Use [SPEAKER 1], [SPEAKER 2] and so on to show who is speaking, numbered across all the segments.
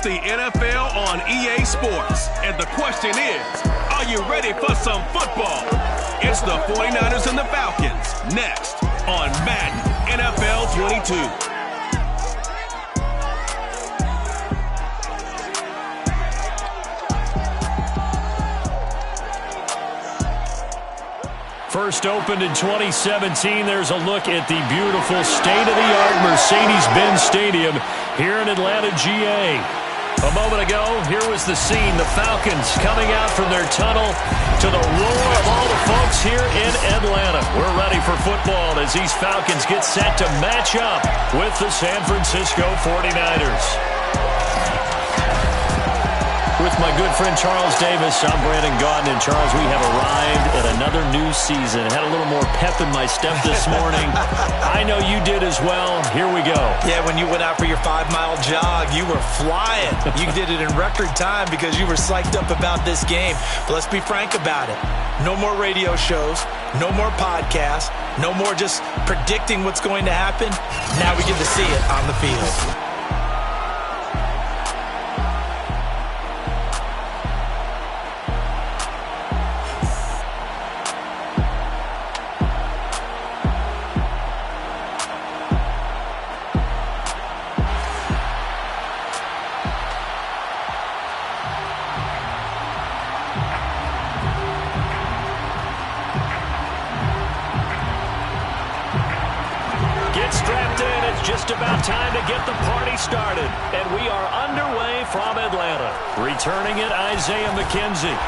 [SPEAKER 1] the NFL on EA Sports. And the question is, are you ready for some football? It's the 49ers and the Falcons next on Madden NFL 22.
[SPEAKER 2] First opened in 2017, there's a look at the beautiful state-of-the-art Mercedes-Benz Stadium here in Atlanta, GA. A moment ago, here was the scene. The Falcons coming out from their tunnel to the roar of all the folks here in Atlanta. We're ready for football as these Falcons get set to match up with the San Francisco 49ers. With my good friend Charles Davis, I'm Brandon Gaudin. And Charles, we have arrived at another new season. Had a little more pep in my step this morning. I know you did as well. Here we go.
[SPEAKER 3] Yeah, when you went out for your 5-mile jog, you were flying. You did it in record time because you were psyched up about this game. But let's be frank about it. No more radio shows, no more podcasts, no more just predicting what's going to happen. Now we get to see it on the field.
[SPEAKER 2] Just about time to get the party started. And we are underway from Atlanta. Returning it, Isaiah McKenzie.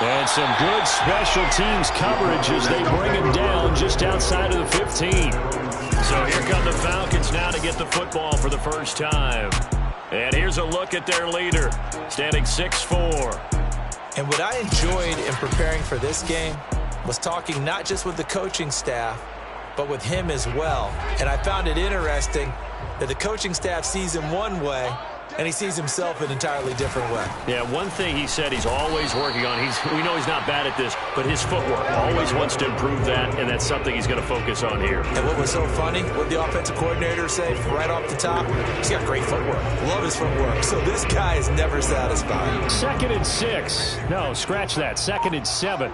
[SPEAKER 2] And some good special teams coverage as they bring him down just outside of the 15. So here come the Falcons now to get the football for the first time. And here's a look at their leader, standing 6'4".
[SPEAKER 3] And what I enjoyed in preparing for this game was talking not just with the coaching staff, but with him as well. And I found it interesting that the coaching staff sees him one way, and he sees himself an entirely different way.
[SPEAKER 2] Yeah, one thing he said he's always working on, we know he's not bad at this, but his footwork, always wants to improve that, and that's something he's going to focus on here.
[SPEAKER 3] And what was so funny, what the offensive coordinator say right off the top, he's got great footwork. Love his footwork. So this guy is never satisfied.
[SPEAKER 2] 2nd and 6. No, scratch that. 2nd and 7.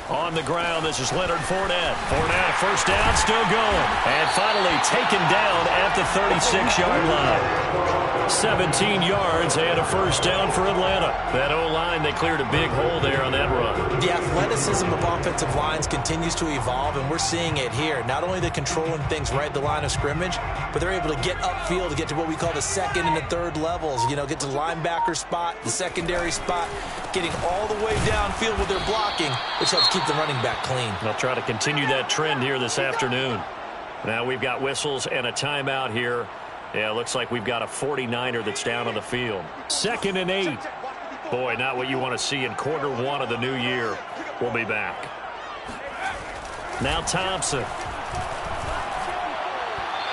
[SPEAKER 2] On the ground, this is Leonard Fournette. Fournette, first down, still going. And finally taken down at the 36-yard line. 17 yards and a first down for Atlanta. That O-line, they cleared a big hole there on that run.
[SPEAKER 3] The athleticism of offensive lines continues to evolve, and we're seeing it here. Not only the controlling things right at the line of scrimmage, but they're able to get upfield to get to what we call the second and the third levels. You know, get to the linebacker spot, the secondary spot, getting all the way downfield with their blocking, which helps keep the running back clean.
[SPEAKER 2] They'll try to continue that trend here this afternoon. Now we've got whistles and a timeout here. Yeah, it looks like we've got a 49er that's down on the field. 2nd and 8. Boy, not what you want to see in quarter one of the new year. We'll be back. Now Thompson.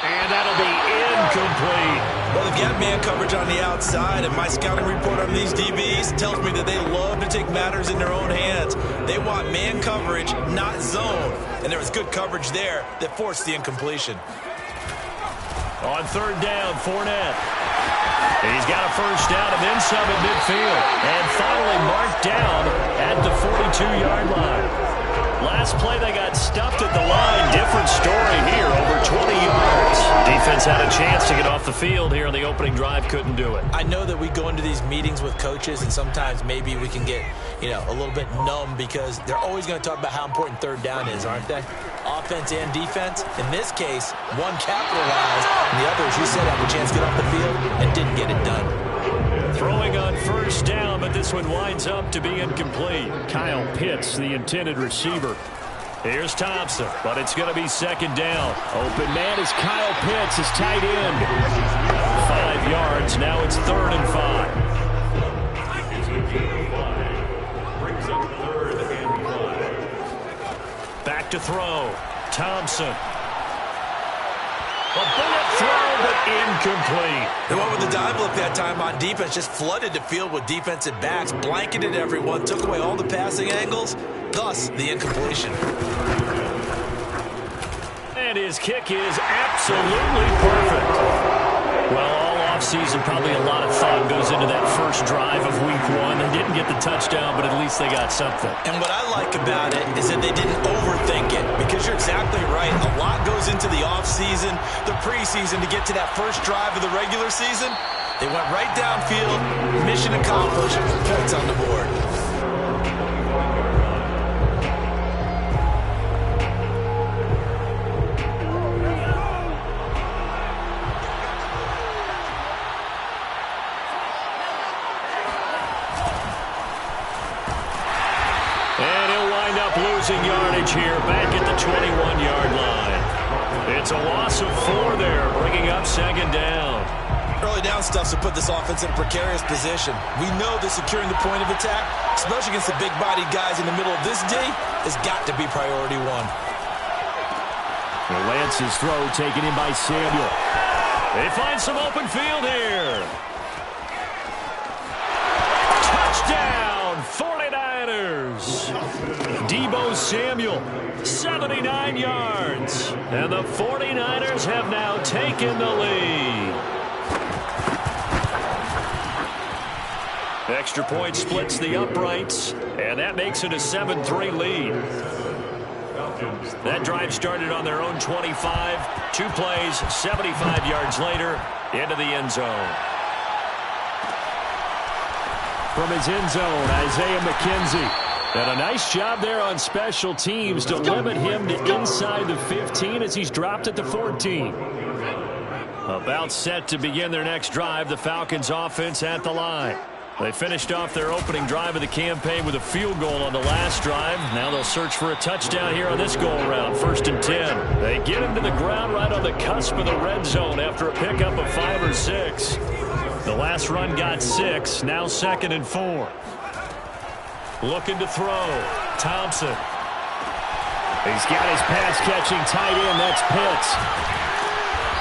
[SPEAKER 2] And that'll be incomplete.
[SPEAKER 3] Well, they've got man coverage on the outside, and my scouting report on these DBs tells me that they love to take matters in their own hands. They want man coverage, not zone. And there was good coverage there that forced the incompletion.
[SPEAKER 2] On 3rd down, Fournette. He's got a first down and then some at midfield. And finally marked down at the 42-yard line. Last play, they got stuffed at the line. Different story here, over 20 yards. Defense had a chance to get off the field here on the opening drive, couldn't do it.
[SPEAKER 3] I know that we go into these meetings with coaches, and sometimes maybe we can get, a little bit numb because they're always going to talk about how important 3rd down is, aren't they? Offense and defense. In this case, one capitalized, and the other, as you said, had a chance to get off the field and didn't get it done.
[SPEAKER 2] Throwing on first down, but this one winds up to be incomplete. Kyle Pitts, the intended receiver. Here's Thompson, but it's going to be 2nd down. Open man is Kyle Pitts, his tight end. 5 yards, now it's 3rd and 5. Back to throw. Thompson. A bullet throw, but incomplete.
[SPEAKER 3] They went with the dive look that time on defense, just flooded the field with defensive backs, blanketed everyone, took away all the passing angles, thus the incompletion.
[SPEAKER 2] And his kick is absolutely perfect. Well, all offseason, probably a lot of thought goes into that first drive of Week 1. They didn't get the touchdown, but at least they got something.
[SPEAKER 3] And what I like about it is that they didn't overthink it, because you're exactly right. A lot goes into the offseason, the preseason, to get to that first drive of the regular season. They went right downfield, mission accomplished, points on the board.
[SPEAKER 2] Losing yardage here, back at the 21-yard line. It's a loss of 4 there, bringing up second down.
[SPEAKER 3] Early down stuff to put this offense in a precarious position. We know that securing the point of attack, especially against the big-bodied guys in the middle of this D, has got to be priority 1.
[SPEAKER 2] Lance's throw taken in by Samuel. They find some open field here. Touchdown, 49ers. Deebo Samuel, 79 yards. And the 49ers have now taken the lead. Extra point splits the uprights, and that makes it a 7-3 lead. That drive started on their own 25. 2 plays, 75 yards later, into the end zone. From his end zone, Isaiah McKenzie. And a nice job there on special teams to limit him to inside the 15 as he's dropped at the 14. About set to begin their next drive, the Falcons offense at the line. They finished off their opening drive of the campaign with a field goal on the last drive. Now they'll search for a touchdown here on this go-around, 1st and 10. They get him to the ground right on the cusp of the red zone after a pickup of 5 or 6. The last run got 6, now 2nd and 4. Looking to throw. Thompson. He's got his pass-catching tight end. That's Pitts.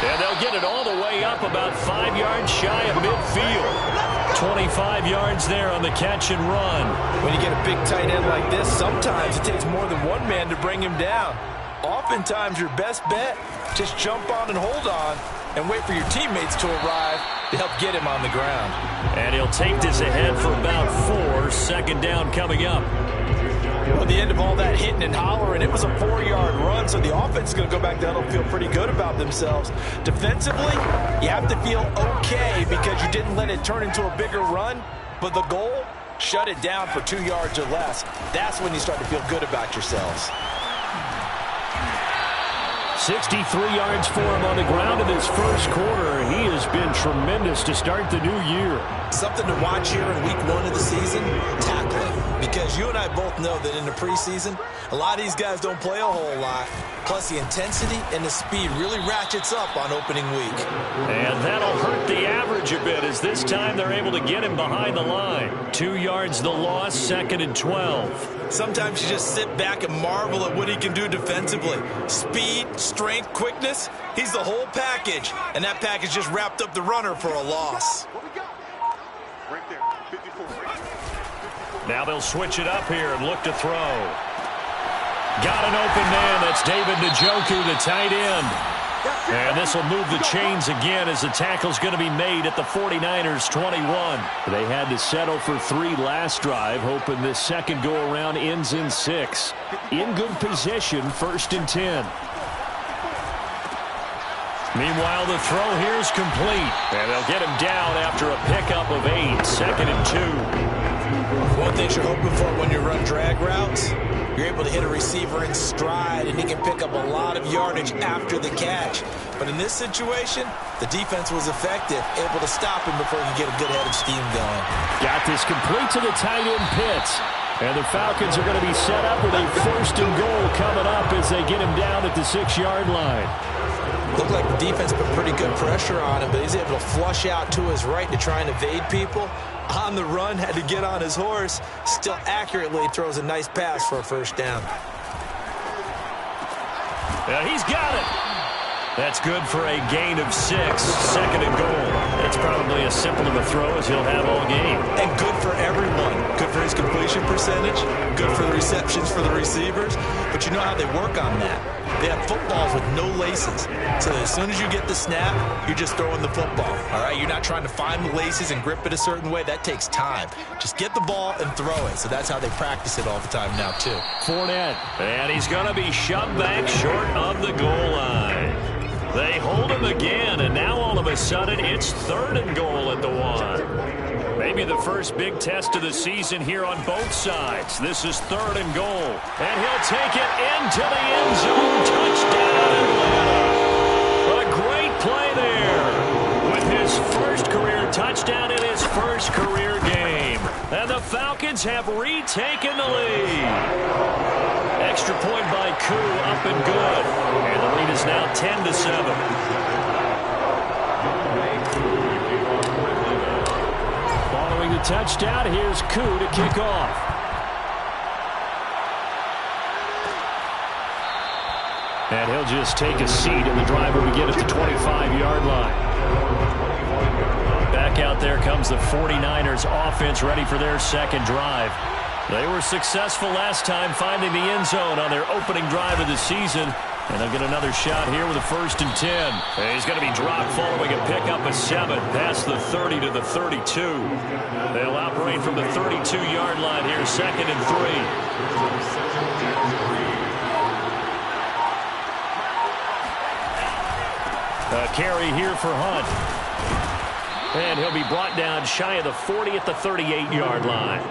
[SPEAKER 2] And they'll get it all the way up about 5 yards shy of midfield. 25 yards there on the catch and run.
[SPEAKER 3] When you get a big tight end like this, sometimes it takes more than one man to bring him down. Oftentimes, your best bet, just jump on and hold on and wait for your teammates to arrive to help get him on the ground.
[SPEAKER 2] And he'll take this ahead for about 4. 2nd down coming up.
[SPEAKER 3] Well, at the end of all that hitting and hollering, it was a 4-yard run, so the offense is going to go back down and feel pretty good about themselves. Defensively, you have to feel okay because you didn't let it turn into a bigger run, but the goal, shut it down for 2 yards or less. That's when you start to feel good about yourselves.
[SPEAKER 2] 63 yards for him on the ground in this first quarter. He has been tremendous to start the new year.
[SPEAKER 3] Something to watch here in week 1 of the season, tackling. Because you and I both know that in the preseason, a lot of these guys don't play a whole lot. Plus, the intensity and the speed really ratchets up on opening week.
[SPEAKER 2] And that'll hurt the average a bit as this time they're able to get him behind the line. 2 yards the loss, 2nd and 12.
[SPEAKER 3] Sometimes you just sit back and marvel at what he can do defensively. Speed, strength, quickness, he's the whole package. And that package just wrapped up the runner for a loss.
[SPEAKER 4] Right there, 54.
[SPEAKER 2] Now they'll switch it up here and look to throw. Got an open man. That's David Njoku, the tight end. And this will move the chains again as the tackle's going to be made at the 49ers 21. They had to settle for 3 last drive, hoping this second go-around ends in 6. In good position, 1st and 10. Meanwhile, the throw here is complete. And they'll get him down after a pickup of 8, 2nd and 2.
[SPEAKER 3] One thing you're hoping for when you run drag routes, you're able to hit a receiver in stride, and he can pick up a lot of yardage after the catch. But in this situation, the defense was effective, able to stop him before he could get a good head of steam going.
[SPEAKER 2] Got this complete to the tight end Pitts. And the Falcons are going to be set up with a 1st and goal coming up as they get him down at the 6-yard line.
[SPEAKER 3] Looked like the defense put pretty good pressure on him, but he's able to flush out to his right to try and evade people. On the run, had to get on his horse. Still accurately throws a nice pass for a 1st down.
[SPEAKER 2] Yeah, he's got it. That's good for a gain of 6, 2nd and goal. That's probably as simple of a throw as he'll have all game.
[SPEAKER 3] And good for everyone. Good for for his completion percentage, good for the receptions for the receivers. But you know how they work on that. They have footballs with no laces. So as soon as you get the snap, you're just throwing the football. All right, you're not trying to find the laces and grip it a certain way. That takes time. Just get the ball and throw it. So that's how they practice it all the time now, too.
[SPEAKER 2] Fournette, and he's going to be shoved back short of the goal line. They hold him again, and now all of a sudden it's 3rd and goal at the 1. Maybe the first big test of the season here on both sides. This is 3rd and goal, and he'll take it into the end zone. Touchdown, Atlanta. A great play there with his first career touchdown in his first career game. And the Falcons have retaken the lead. Extra point by Koo, up and good. And the lead is now 10-7. Following the touchdown, here's Koo to kick off. And he'll just take a seat, and the driver will begin at the 25-yard line. Back out there comes the 49ers offense, ready for their second drive. They were successful last time finding the end zone on their opening drive of the season. And they'll get another shot here with a 1st and 10. And he's going to be dropped following a pickup of 7 past the 30 to the 32. They'll operate from the 32-yard line here, 2nd and 3. A carry here for Hunt. And he'll be brought down shy of the 40 at the 38-yard line.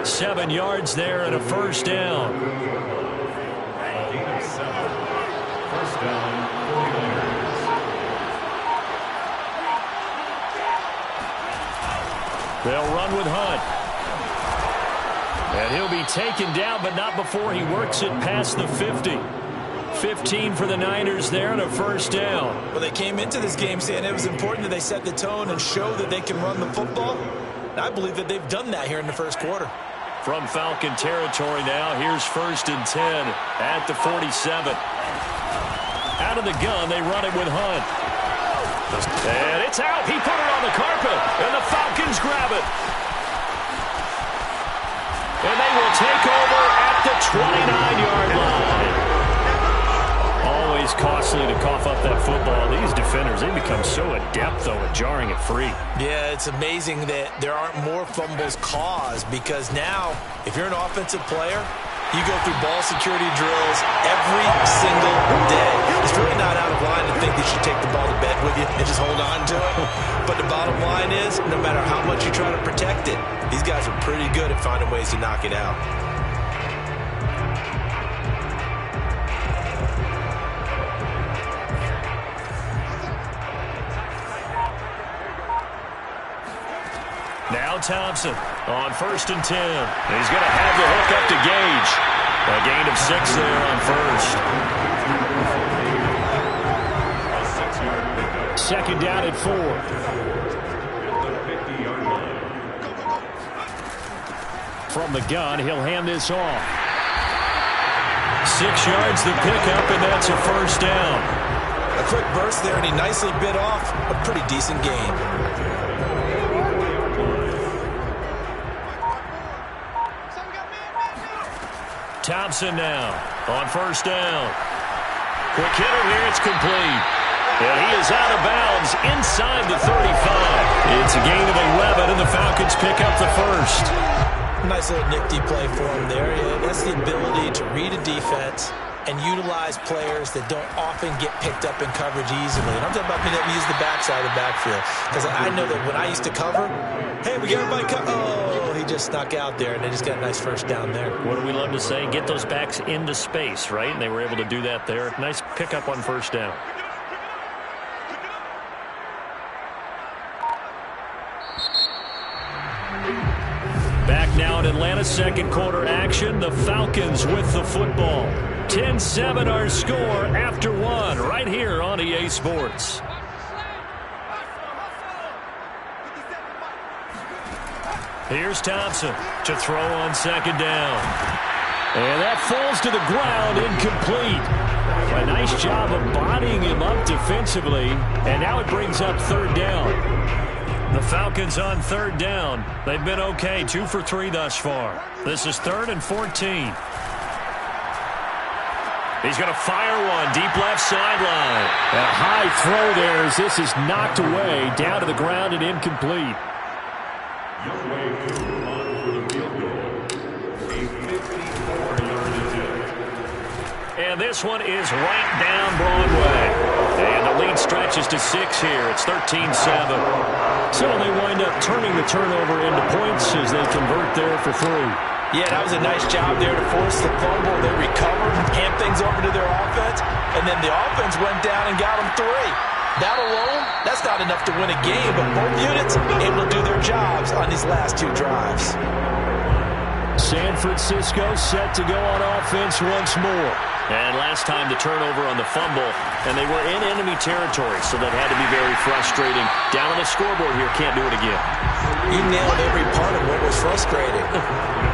[SPEAKER 2] 7 yards there and a 1st down. They'll run with Hunt. And he'll be taken down, but not before he works it past the 50. 15 for the Niners there and a 1st down.
[SPEAKER 3] Well, they came into this game saying it was important that they set the tone and show that they can run the football. And I believe that they've done that here in the first quarter.
[SPEAKER 2] From Falcon territory now, here's 1st and 10 at the 47. Out of the gun, they run it with Hunt. And it's out. He put it on the carpet, and the Falcons grab it. And they will take over at the 29-yard line. Always costly to cough up that football. These defenders, they become so adept, though, at jarring it free.
[SPEAKER 3] Yeah, it's amazing that there aren't more fumbles caused, because now, if you're an offensive player, you go through ball security drills every single day. It's really not out of line to think that you should take the ball to bed with you and just hold on to it. But the bottom line is, no matter how much you try to protect it, these guys are pretty good at finding ways to knock it out.
[SPEAKER 2] Now Thompson on 1st and 10. He's going to have the hook up to Gage. A gain of 6 there on 1st. 2nd down at 4. From the gun, he'll hand this off. 6 yards the pickup, and that's a 1st down.
[SPEAKER 3] A quick burst there, and he nicely bit off a pretty decent gain.
[SPEAKER 2] Thompson now on 1st down. Quick hitter here, it's complete. And he is out of bounds inside the 35. It's a gain of 11, and the Falcons pick up the 1st.
[SPEAKER 3] Nice little nifty play for him there. Yeah, that's the ability to read a defense and utilize players that don't often get picked up in coverage easily. And I'm talking about being able to use the backside of the backfield. Because I know that when I used to cover, hey, we got everybody covered. Oh, he just snuck out there, and they just got a nice 1st down there.
[SPEAKER 2] What do we love to say? Get those backs into space, right? And they were able to do that there. Nice pickup on 1st down. Back now in Atlanta, 2nd quarter action. The Falcons with the football. 10-7 our score after 1 right here on EA Sports. Here's Thompson to throw on 2nd down. And that falls to the ground, incomplete. A nice job of bodying him up defensively. And now it brings up 3rd down. The Falcons on third down. They've been okay, 2 for 3 thus far. This is 3rd and 14. He's going to fire one, deep left sideline.
[SPEAKER 5] A high throw there as this is knocked away, down to the ground and incomplete.
[SPEAKER 2] And this one is right down Broadway. And the lead stretches to 6 here. It's 13-7.
[SPEAKER 5] So they wind up turning the turnover into points as they convert there for 3.
[SPEAKER 3] Yeah, that was a nice job there to force the fumble. They recovered, hand things over to their offense, and then the offense went down and got them 3. That alone, that's not enough to win a game, but both units able to do their jobs on these last 2 drives.
[SPEAKER 5] San Francisco set to go on offense once more.
[SPEAKER 2] And last time the turnover on the fumble, and they were in enemy territory, so that had to be very frustrating. Down on the scoreboard here, can't do it again.
[SPEAKER 3] You nailed every part of what was frustrating.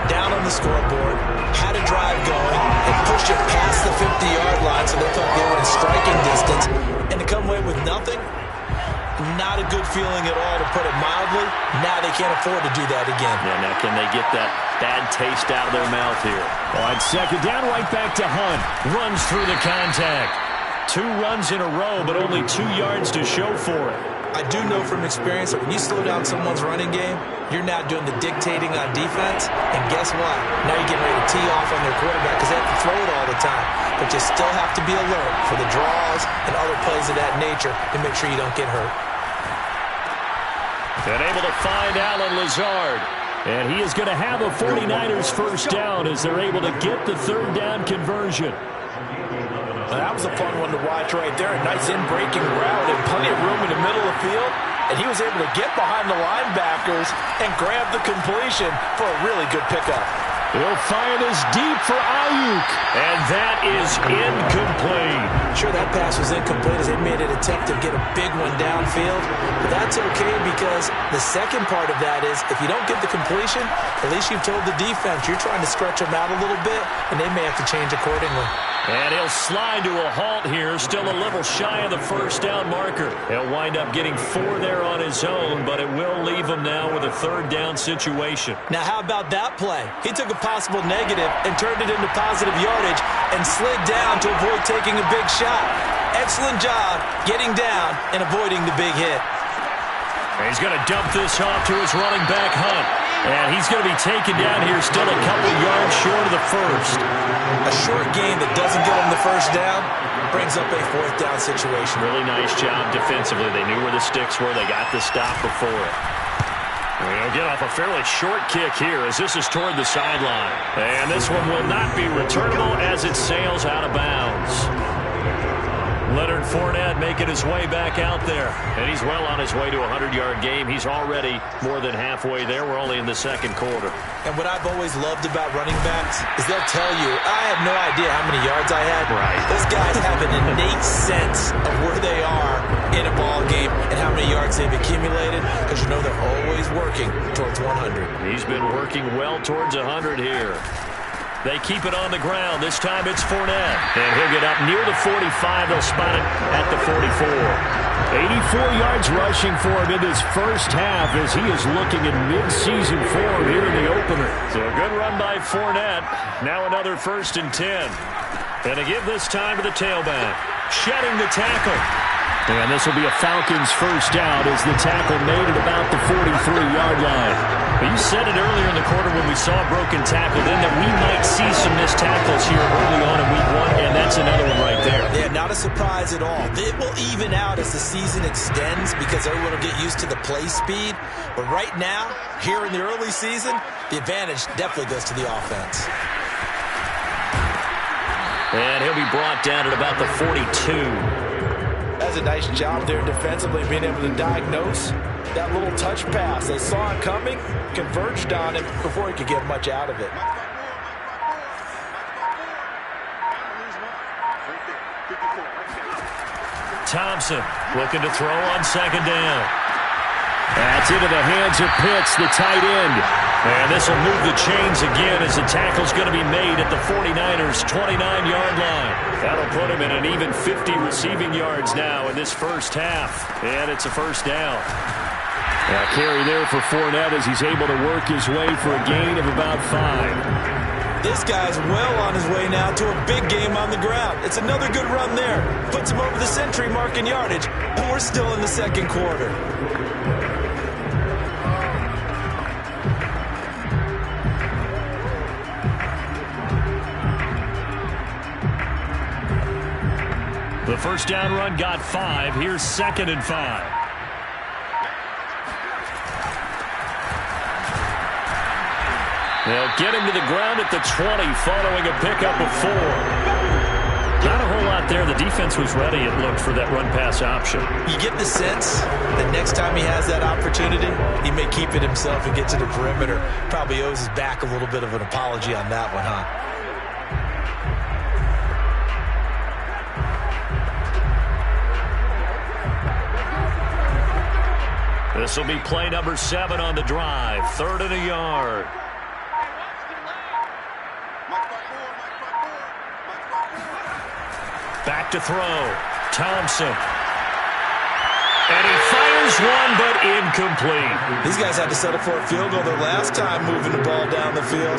[SPEAKER 3] Down on the scoreboard, had a drive going, and pushed it past the 50-yard line so they thought they were in striking distance, and to come away with nothing, not a good feeling at all, to put it mildly. Now they can't afford to do that again.
[SPEAKER 2] Yeah, now can they get that bad taste out of their mouth here?
[SPEAKER 5] On second down, right back to Hunt.
[SPEAKER 2] Runs through the contact. 2 runs in a row, but only 2 yards to show for it.
[SPEAKER 3] I do know from experience that when you slow down someone's running game, you're not doing the dictating on defense. And guess what? Now you're getting ready to tee off on their quarterback because they have to throw it all the time. But you still have to be alert for the draws and other plays of that nature to make sure you don't get hurt.
[SPEAKER 2] And able to find Alan Lazard.
[SPEAKER 5] And he is going to have a 49ers first down as they're able to get the third down conversion.
[SPEAKER 3] That was a fun one to watch right there. A nice in-breaking route and plenty of room in the middle of the field. And he was able to get behind the linebackers and grab the completion for a really good pickup.
[SPEAKER 5] He'll fire this deep for Ayuk.
[SPEAKER 2] And that is incomplete.
[SPEAKER 3] Sure, that pass was incomplete as they made an attempt to get a big one downfield. But that's okay because the second part of that is if you don't get the completion, at least you've told the defense you're trying to stretch them out a little bit, and they may have to change accordingly.
[SPEAKER 2] And he'll slide to a halt here, still a little shy of the first down marker. He'll wind up getting 4 there on his own, but it will leave him now with a third down situation.
[SPEAKER 3] Now, how about that play? He took a possible negative and turned it into positive yardage and slid down to avoid taking a big shot. Excellent job getting down and avoiding the big hit.
[SPEAKER 2] And he's going to dump this off to his running back, Hunt. And he's going to be taken down here still a couple yards short of the first.
[SPEAKER 3] A short gain that doesn't get him the first down brings up a 4th down situation.
[SPEAKER 2] Really nice job defensively. They knew where the sticks were. They got the stop before it. And he'll get off a fairly short kick here as this is toward the sideline. And this one will not be returnable as it sails out of bounds. Leonard Fournette making his way back out there. And he's well on his way to a 100-yard game. He's already more than halfway there. We're only in the second quarter.
[SPEAKER 3] And what I've always loved about running backs is they'll tell you, I have no idea how many yards I had.
[SPEAKER 2] Right.
[SPEAKER 3] Those guys have an innate sense of where they are in a ball game and how many yards they've accumulated because you know they're always working towards 100.
[SPEAKER 2] He's been working well towards 100 here. They keep it on the ground. This time it's Fournette. And he'll get up near the 45. They'll spot it at the 44.
[SPEAKER 5] 84 yards rushing for him in this first half as he is looking in mid-season form here in the opener.
[SPEAKER 2] So a good run by Fournette. Now another 1st and 10. And to give this time to the tailback. Shedding the tackle.
[SPEAKER 5] And this will be a Falcons first down as the tackle made at about the 43-yard line.
[SPEAKER 2] But you said it earlier in the quarter when we saw a broken tackle then that we might see some missed tackles here early on in week 1, and that's another one right there.
[SPEAKER 3] Yeah, not a surprise at all. It will even out as the season extends because everyone will get used to the play speed. But right now, here in the early season, the advantage definitely goes to the offense.
[SPEAKER 2] And he'll be brought down at about the 42.
[SPEAKER 3] That's a nice job there defensively, being able to diagnose that little touch pass. They saw it coming, converged on him before he could get much out of it.
[SPEAKER 2] Thompson looking to throw on second down.
[SPEAKER 5] That's into the hands of Pitts, the tight end.
[SPEAKER 2] And this will move the chains again as the tackle's going to be made at the 49ers' 29-yard line. That'll put him in an even 50 receiving yards now in this first half. And it's a first down.
[SPEAKER 5] A carry there for Fournette as he's able to work his way for a gain of about 5.
[SPEAKER 3] This guy's well on his way now to a big game on the ground. It's another good run there. Puts him over the century mark in yardage, and we're still in the second quarter.
[SPEAKER 5] The first down run got 5. Here's 2nd and 5. They'll get him to the ground at the 20 following a pickup of 4. Not a whole lot there. The defense was ready, it looked, for that run-pass option.
[SPEAKER 3] You get the sense that next time he has that opportunity, he may keep it himself and get to the perimeter. Probably owes his back a little bit of an apology on that one, huh?
[SPEAKER 5] This will be play number 7 on the drive. 3rd and a yard. Back to throw. Thompson. And he fires one, but incomplete.
[SPEAKER 3] These guys had to settle for a field goal their last time moving the ball down the field.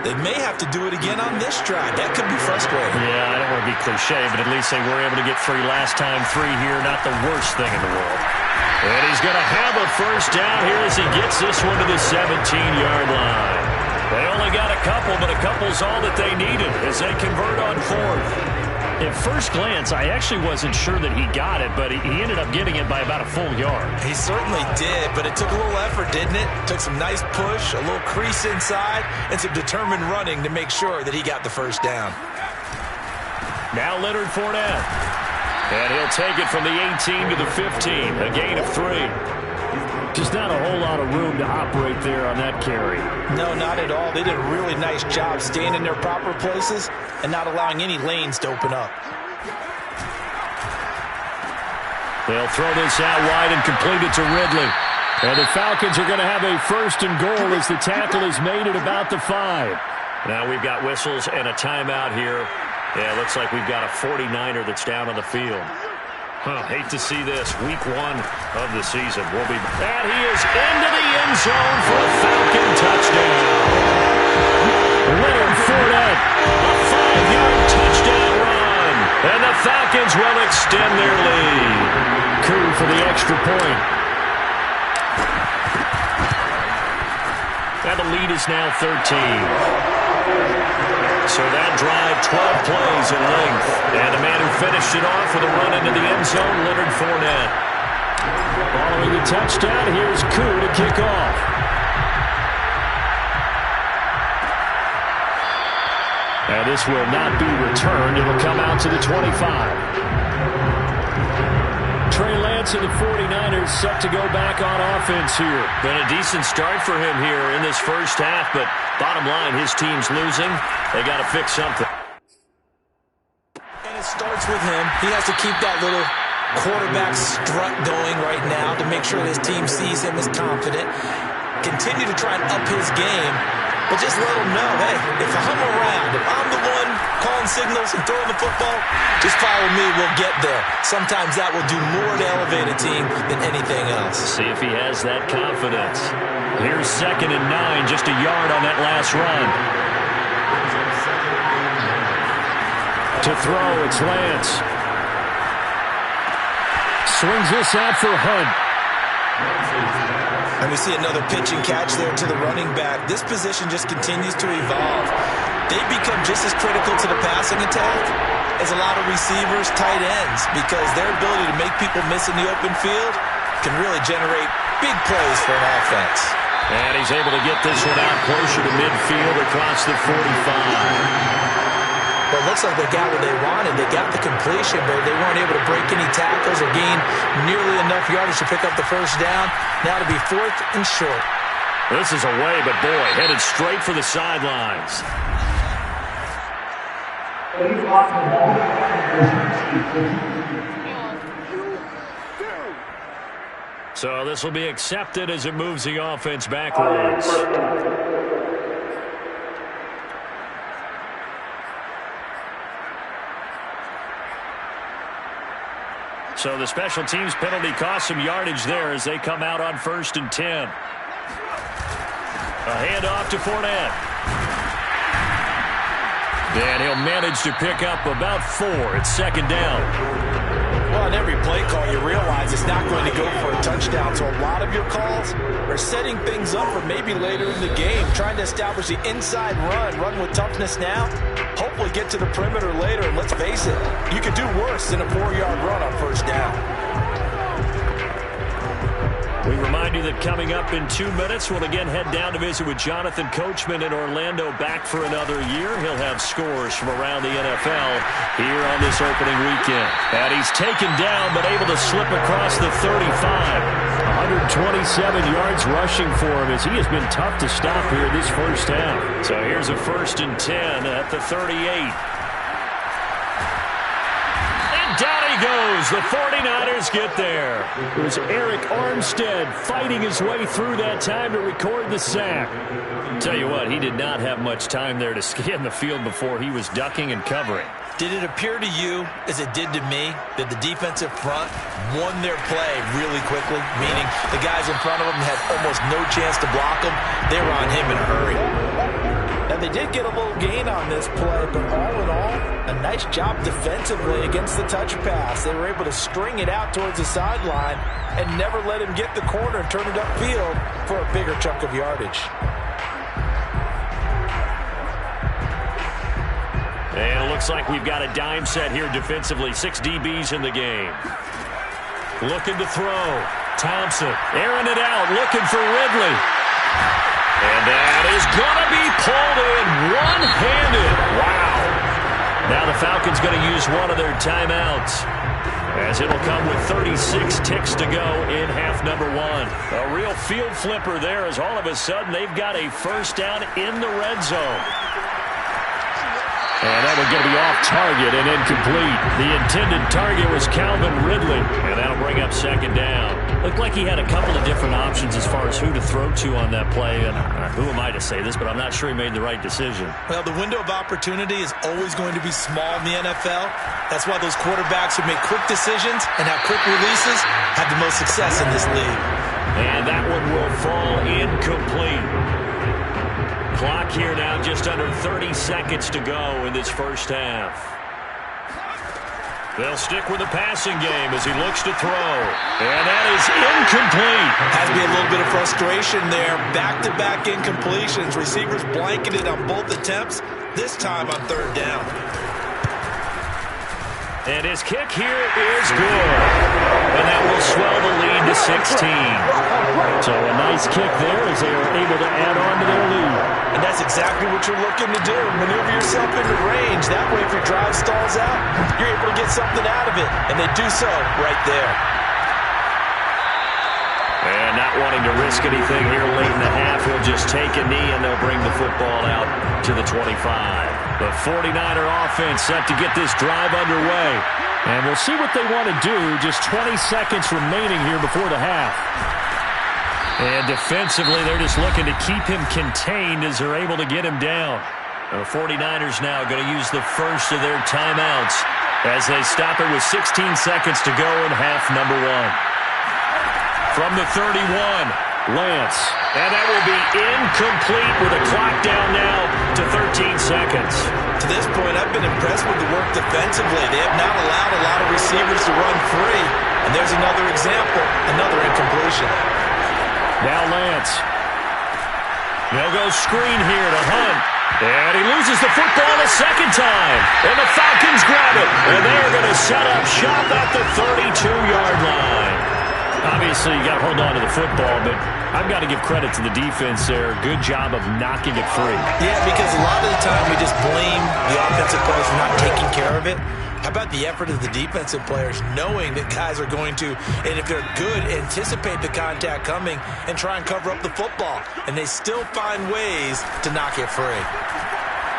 [SPEAKER 3] They may have to do it again on this drive. That could be frustrating.
[SPEAKER 5] Yeah, I don't want to be cliche, but at least they were able to get 3 last time. 3 here, not the worst thing in the world. And he's going to have a first down here as he gets this one to the 17-yard line. They only got a couple, but a couple's all that they needed as they convert on 4th. At first glance, I actually wasn't sure that he got it, but he ended up getting it by about a full yard.
[SPEAKER 3] He certainly did, but it took a little effort, didn't it? Took some nice push, a little crease inside, and some determined running to make sure that he got the first down.
[SPEAKER 5] Now Leonard Fournette. And he'll take it from the 18 to the 15, a gain of 3. Just not a whole lot of room to operate there on that carry.
[SPEAKER 3] No, not at all. They did a really nice job staying in their proper places and not allowing any lanes to open up.
[SPEAKER 5] They'll throw this out wide and complete it to Ridley. And the Falcons are going to have a 1st and goal as the tackle is made at about the 5.
[SPEAKER 2] Now we've got whistles and a timeout here. Yeah, looks like we've got a 49er that's down on the field. Hate to see this. Week 1 of the season. We'll be back.
[SPEAKER 5] And he is into the end zone for a Falcon touchdown. Leonard Fournette, a 5-yard touchdown run. And the Falcons will extend their lead. Coup for the extra point. And the lead is now 13. So that drive, 12 plays in length. And the man who finished it off with a run into the end zone, Leonard Fournette. Following the touchdown, here's Koo to kick off. And this will not be returned. It'll come out to the 25. Trey Lance and the 49ers set to go back on offense here.
[SPEAKER 2] Been a decent start for him here in this first half, but bottom line, his team's losing. They got to fix something.
[SPEAKER 3] And it starts with him. He has to keep that little quarterback strut going right now to make sure his team sees him as confident. Continue to try and up his game, but just let him know, hey, if I'm around, if I'm the one calling signals and throwing the football, just follow me, we'll get there. Sometimes that will do more to elevate a team than anything else.
[SPEAKER 2] See if he has that confidence.
[SPEAKER 5] Here's 2nd and 9, just a yard on that last run. To throw, it's Lance. Swings this out for Hunt.
[SPEAKER 3] And we see another pitch and catch there to the running back. This position just continues to evolve. They become just as critical to the passing attack as a lot of receivers, tight ends, because their ability to make people miss in the open field can really generate big plays for an offense.
[SPEAKER 2] And he's able to get this one out closer to midfield across the 45.
[SPEAKER 3] Well, it looks like they got what they wanted. They got the completion, but they weren't able to break any tackles or gain nearly enough yardage to pick up the first down. Now to be 4th and short.
[SPEAKER 2] This is away, but boy, headed straight for the sidelines.
[SPEAKER 5] So this will be accepted as it moves the offense backwards.
[SPEAKER 2] So the special teams penalty cost some yardage there as they come out on 1st and 10. A handoff to Fournette. And he'll manage to pick up about 4. It's 2nd down.
[SPEAKER 3] Well, on every play call, you realize it's not going to go for a touchdown. So a lot of your calls are setting things up for maybe later in the game, trying to establish the inside run with toughness now, hopefully get to the perimeter later. And let's face it, you could do worse than a 4-yard run on 1st down.
[SPEAKER 2] We remind you that coming up in 2 minutes, we'll again head down to visit with Jonathan Coachman in Orlando, back for another year. He'll have scores from around the NFL here on this opening weekend. And he's taken down, but able to slip across the 35. 127 yards rushing for him as he has been tough to stop here this first half. So here's a 1st and 10 at the 38. Down he goes. The 49ers get there. It was Eric Armstead fighting his way through that time to record the sack. Tell you what, he did not have much time there to scan the field before he was ducking and covering.
[SPEAKER 3] Did it appear to you, as it did to me, that the defensive front won their play really quickly? Meaning the guys in front of them had almost no chance to block him. They were on him in a hurry. Now, they did get a little gain on this play, but all in all, a nice job defensively against the touch pass. They were able to string it out towards the sideline and never let him get the corner and turn it upfield for a bigger chunk of yardage.
[SPEAKER 2] And it looks like we've got a dime set here defensively. 6 DBs in the game. Looking to throw. Thompson airing it out, looking for Ridley. And that is going to be pulled in one-handed. Wow. Now the Falcons going to use one of their timeouts, as it'll come with 36 ticks to go in half number 1. A real field flipper there, as all of a sudden they've got a 1st down in the red zone. And that one's going to be off target and incomplete. The intended target was Calvin Ridley, and that'll bring up 2nd down. Looked like he had a couple of different options as far as who to throw to on that play. And who am I to say this, but I'm not sure he made the right decision.
[SPEAKER 3] Well, the window of opportunity is always going to be small in the NFL. That's why those quarterbacks who make quick decisions and have quick releases have the most success in this league.
[SPEAKER 2] And that one will fall incomplete. Clock here now, just under 30 seconds to go in this first half. They'll stick with the passing game as he looks to throw. And that is incomplete.
[SPEAKER 3] Has to be a little bit of frustration there. Back-to-back incompletions. Receivers blanketed on both attempts, this time on 3rd down.
[SPEAKER 2] And his kick here is good. And that will swell the lead to 16. So a nice kick there as they are able to add on to their lead.
[SPEAKER 3] And that's exactly what you're looking to do. Maneuver yourself into range. That way, if your drive stalls out, you're able to get something out of it. And they do so right there.
[SPEAKER 2] And not wanting to risk anything here late in the half, he'll just take a knee and they'll bring the football out to the 25. The 49er offense set to get this drive underway. And we'll see what they want to do. Just 20 seconds remaining here before the half. And defensively, they're just looking to keep him contained as they're able to get him down. The 49ers now going to use the first of their timeouts as they stop it with 16 seconds to go in half number 1. From the 31, Lance. And that will be incomplete with a clock down now to 13 seconds.
[SPEAKER 3] To this point, I've been impressed with the work defensively. They have not allowed a lot of receivers to run free. And there's another example, another incompletion.
[SPEAKER 2] Now Lance. They'll go screen here to Hunt. And he loses the football a second time. And the Falcons grab it. And they're going to set up shop at the 32-yard line. Obviously, you got to hold on to the football, but I've got to give credit to the defense there. Good job of knocking it free.
[SPEAKER 3] Yeah, because a lot of the time we just blame the offensive players for not taking care of it. How about the effort of the defensive players knowing that guys are going to, and if they're good, anticipate the contact coming and try and cover up the football. And they still find ways to knock it free.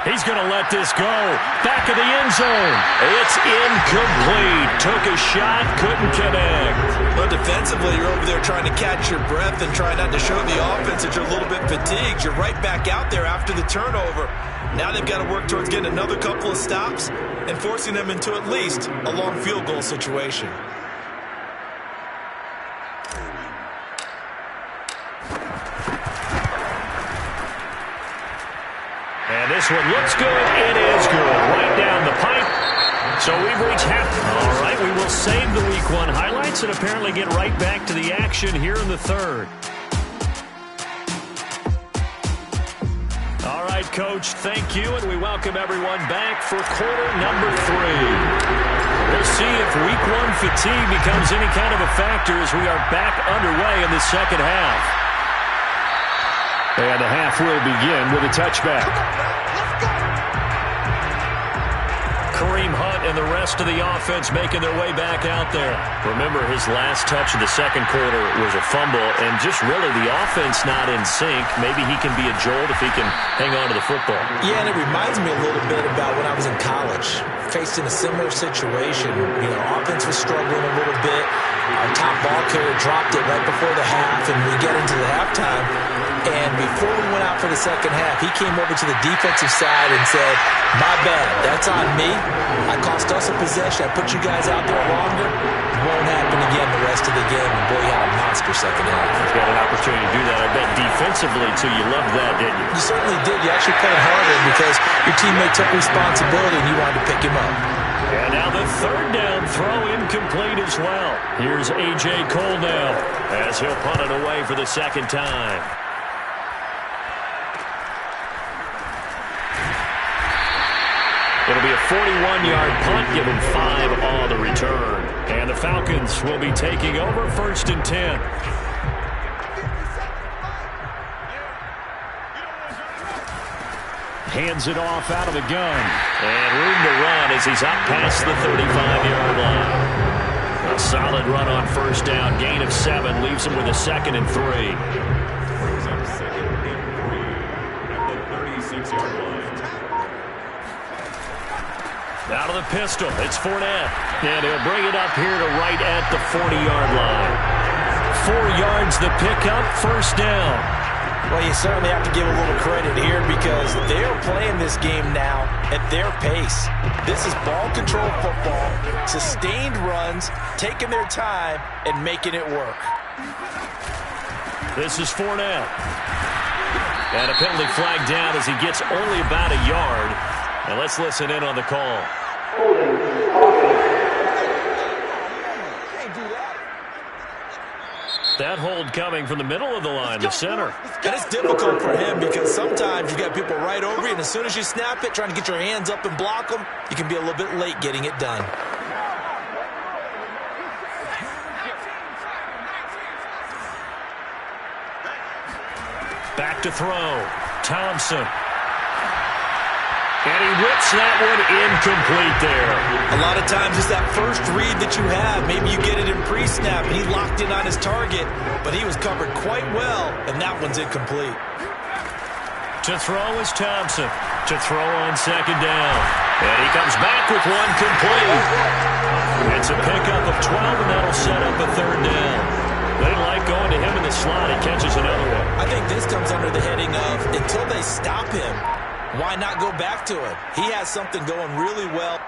[SPEAKER 2] He's going to let this go. Back of the end zone. It's incomplete. Took a shot, couldn't connect.
[SPEAKER 3] Well, defensively, you're over there trying to catch your breath and try not to show the offense that you're a little bit fatigued. You're right back out there after the turnover. Now they've got to work towards getting another couple of stops and forcing them into at least a long field goal situation.
[SPEAKER 2] This one looks good. It is good. Right down the pipe. So we've reached half. All right, we will save the Week 1 highlights and apparently get right back to the action here in the third. All right, Coach, thank you, and we welcome everyone back for quarter number 3. We'll see if Week 1 fatigue becomes any kind of a factor as we are back underway in the second half. And the half will begin with a touchback. Kareem Hunt and the rest of the offense making their way back out there. Remember, his last touch of the second quarter was a fumble, and just really the offense not in sync. Maybe he can be a jolt if he can hang on to the football. Yeah, and it reminds me a little bit about when I was in college. Faced in a similar situation. You know, offense was struggling a little bit. Our top ball carrier dropped it right before the half, and we get into the halftime. And before we went out for the second half, he came over to the defensive side and said, "My bad, that's on me. I cost us a possession. I put you guys out there longer. It won't happen again the rest of the game." And boy, he had a monster second half. He's got an opportunity to do that, I bet, defensively, too. You loved that, didn't you?
[SPEAKER 3] You certainly did. You actually played harder because your teammate took responsibility and you wanted to pick him up.
[SPEAKER 2] And now the third down throw incomplete as well. Here's A.J. Cole now as he'll punt it away for the second time. It'll be a 41-yard punt, given 5 on the return. And the Falcons will be taking over 1st and 10. Hands it off out of the gun. And room to run as he's up past the 35-yard line. A solid run on first down. Gain of 7 leaves him with a 2nd and 3.
[SPEAKER 1] Brings up 2nd and 3 at the 36-yard line.
[SPEAKER 2] Out of the pistol, it's Fournette. And he'll bring it up here to right at the 40-yard line. 4 yards the pickup, first down.
[SPEAKER 3] Well, you certainly have to give a little credit here because they're playing this game now at their pace. This is ball control football, sustained runs, taking their time, and making it work.
[SPEAKER 2] This is Fournette. And a penalty flag down as he gets only about a yard. And let's listen in on the call. That hold coming from the middle of the line to center.
[SPEAKER 3] And it's difficult for him because sometimes you got people right over you, and as soon as you snap it, trying to get your hands up and block them, you can be a little bit late getting it done.
[SPEAKER 2] Back to throw. Thompson. And he whips that one incomplete there.
[SPEAKER 3] A lot of times it's that first read that you have. Maybe you get it in pre-snap, and he locked in on his target, but he was covered quite well, and that one's incomplete.
[SPEAKER 2] To throw is Thompson. To throw on second down. And he comes back with one complete. It's a pickup of 12, and that'll set up a third down. They like going to him in the slot. He catches another one.
[SPEAKER 3] I think this comes under the heading of until they stop him, why not go back to it? He has something going really well.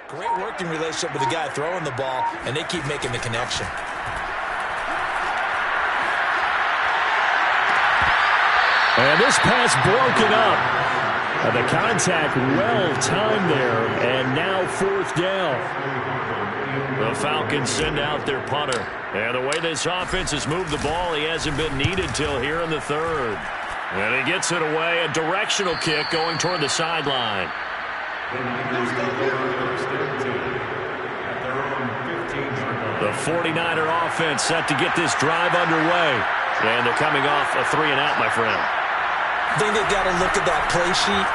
[SPEAKER 3] Great working relationship with the guy throwing the ball, and they keep making the connection.
[SPEAKER 2] And this pass broken up. The contact well-timed there, and now 4th down. The Falcons send out their punter. And the way this offense has moved the ball, he hasn't been needed till here in the third. And he gets it away, a directional kick going toward the sideline. The 49er offense set to get this drive underway. And they're coming off a 3-and-out, my friend.
[SPEAKER 3] I think they've got to look at that play sheet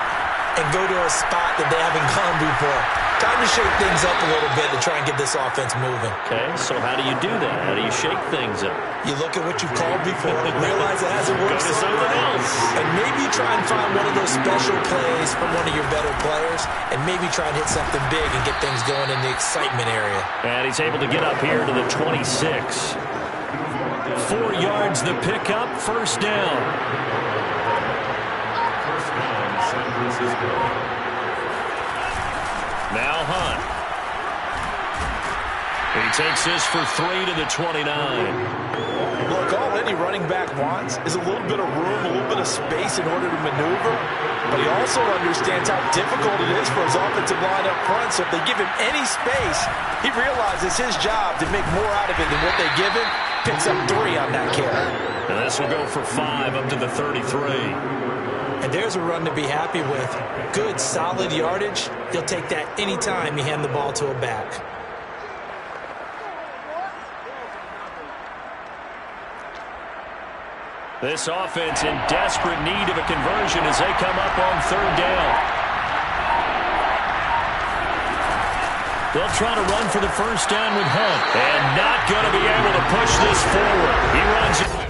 [SPEAKER 3] and go to a spot that they haven't gone before. Time to shake things up a little bit to try and get this offense moving.
[SPEAKER 2] Okay, so how do you do that? How do you shake things up?
[SPEAKER 3] You look at what you've called before, realize it hasn't worked
[SPEAKER 2] Go to something else.
[SPEAKER 3] And maybe try and find one of those special plays from one of your better players, and maybe try and hit something big and get things going in the excitement area.
[SPEAKER 2] And he's able to get up here to the 26. 4 yards the pickup, first down. Now Hunt. He takes this for 3 to the 29.
[SPEAKER 3] Look, all any running back wants is a little bit of room, a little bit of space in order to maneuver. But he also understands how difficult it is for his offensive line up front. So if they give him any space, he realizes his job to make more out of it than what they give him. Picks up 3 on that carry.
[SPEAKER 2] And this will go for 5 up to the 33.
[SPEAKER 3] And there's a run to be happy with. Good, solid yardage. He'll take that anytime you hand the ball to a back.
[SPEAKER 2] This offense in desperate need of a conversion as they come up on 3rd down. They'll try to run for the first down with Hunt. And not going to be able to push this forward. He runs it.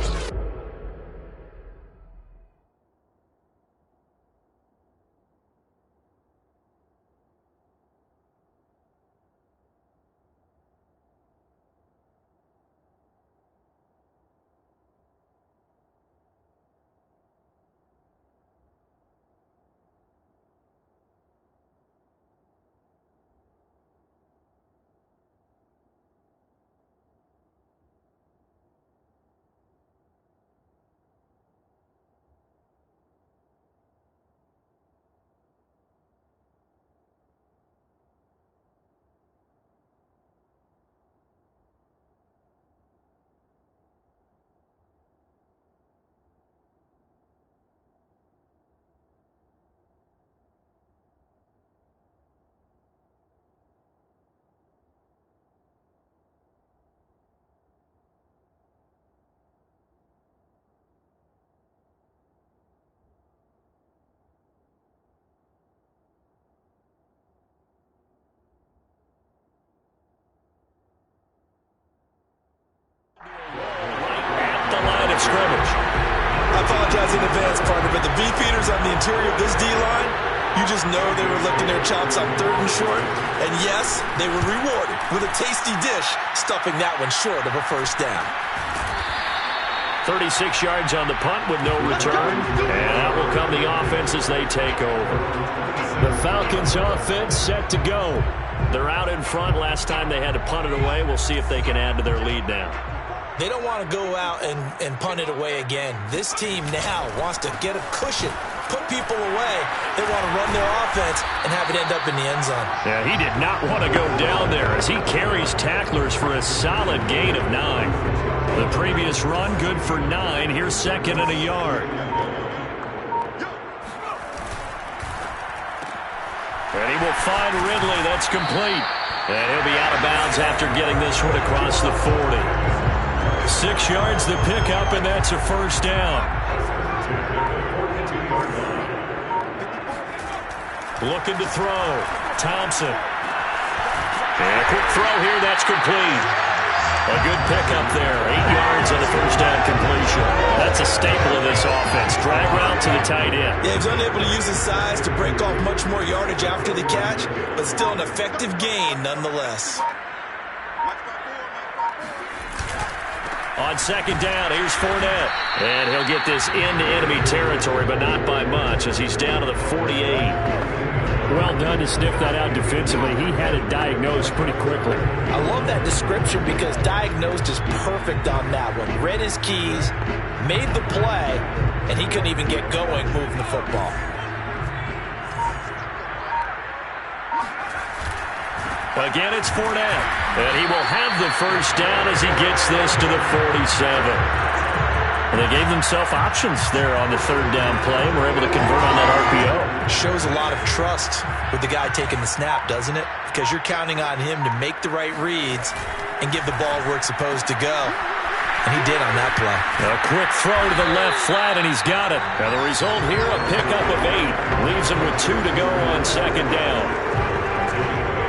[SPEAKER 2] Scrimmage.
[SPEAKER 3] I apologize in advance, partner, but the beefeaters on the interior of this D-line, you just know they were licking their chops on 3rd and short. And yes, they were rewarded with a tasty dish, stuffing that one short of a first down.
[SPEAKER 2] 36 yards on the punt with no return. And that will come the offense as they take over. The Falcons offense set to go. They're out in front. Last time they had to punt it away. We'll see if they can add to their lead now.
[SPEAKER 3] They don't want to go out and punt it away again. This team now wants to get a cushion, put people away. They want to run their offense and have it end up in the end zone.
[SPEAKER 2] Yeah, he did not want to go down there as he carries tacklers for a solid gain of 9. The previous run, good for 9. Here's 2nd and a yard. And he will find Ridley. That's complete. And he'll be out of bounds after getting this one across the 40. 6 yards the pickup, and that's a first down. Looking to throw. Thompson. And a quick throw here. That's complete. A good pickup there. 8 yards on the first down completion. That's a staple of this offense. Drag route to the tight end.
[SPEAKER 3] Yeah, he was unable to use his size to break off much more yardage after the catch, but still an effective gain nonetheless.
[SPEAKER 2] On 2nd down, here's Fournette. And he'll get this into enemy territory, but not by much as he's down to the 48.
[SPEAKER 5] Well done to sniff that out defensively. He had it diagnosed pretty quickly.
[SPEAKER 3] I love that description because diagnosed is perfect on that one. Read his keys, made the play, and he couldn't even get going moving the football.
[SPEAKER 2] Again, it's Fournette. And he will have the first down as he gets this to the 47. And they gave themselves options there on the 3rd down play and were able to convert on that RPO.
[SPEAKER 3] Shows a lot of trust with the guy taking the snap, doesn't it? Because you're counting on him to make the right reads and give the ball where it's supposed to go. And he did on that play.
[SPEAKER 2] A quick throw to the left flat, and he's got it. And the result here, a pickup of 8. Leaves him with 2 to go on 2nd down.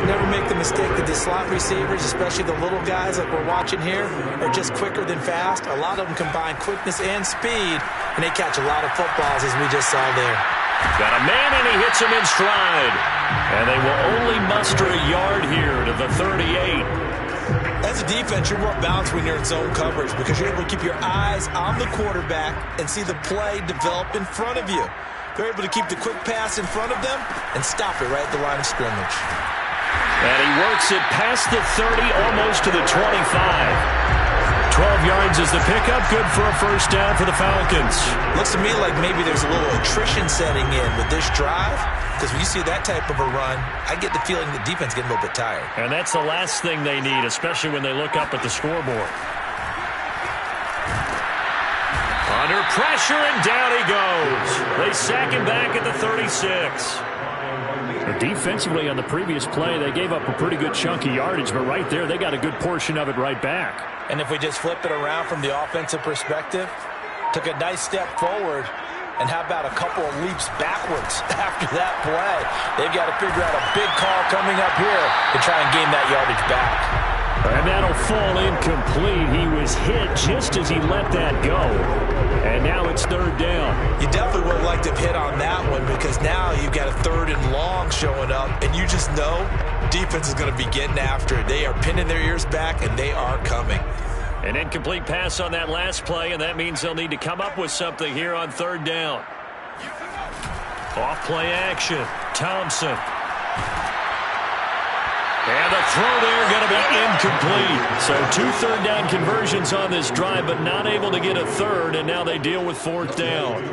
[SPEAKER 3] Never make the mistake that the slot receivers, especially the little guys like we're watching here, are just quicker than fast. A lot of them combine quickness and speed, and they catch a lot of footballs, as we just saw there.
[SPEAKER 2] Got a man, and he hits him in stride. And they will only muster a yard here to the 38.
[SPEAKER 3] As a defense, you're more balanced when you're in zone coverage because you're able to keep your eyes on the quarterback and see the play develop in front of you. They're able to keep the quick pass in front of them and stop it right at the line of scrimmage.
[SPEAKER 2] And he works it past the 30, almost to the 25. 12 yards is the pickup. Good for a first down for the Falcons.
[SPEAKER 3] Looks to me like maybe there's a little attrition setting in with this drive, because when you see that type of a run, I get the feeling the defense getting a little bit tired.
[SPEAKER 2] And that's the last thing they need, especially when they look up at the scoreboard. Under pressure, and down he goes. They sack him back at the 36. Defensively on the previous play, they gave up a pretty good chunk of yardage, but right there, they got a good portion of it right back.
[SPEAKER 3] And if we just flip it around from the offensive perspective, took a nice step forward, and how about a couple of leaps backwards after that play? They've got to figure out a big call coming up here to try and gain that yardage back.
[SPEAKER 2] And that'll fall incomplete. He was hit just as he let that go. And now it's third down.
[SPEAKER 3] You definitely would have liked to hit on that one, because now you've got a third and long showing up, and you just know defense is going to be getting after it. They are pinning their ears back, and they are coming.
[SPEAKER 2] An incomplete pass on that last play, and that means they'll need to come up with something here on third down. Off play action. Thompson. And the throw there going to be incomplete. So 2 third down conversions on this drive, but not able to get a third, and now they deal with fourth down.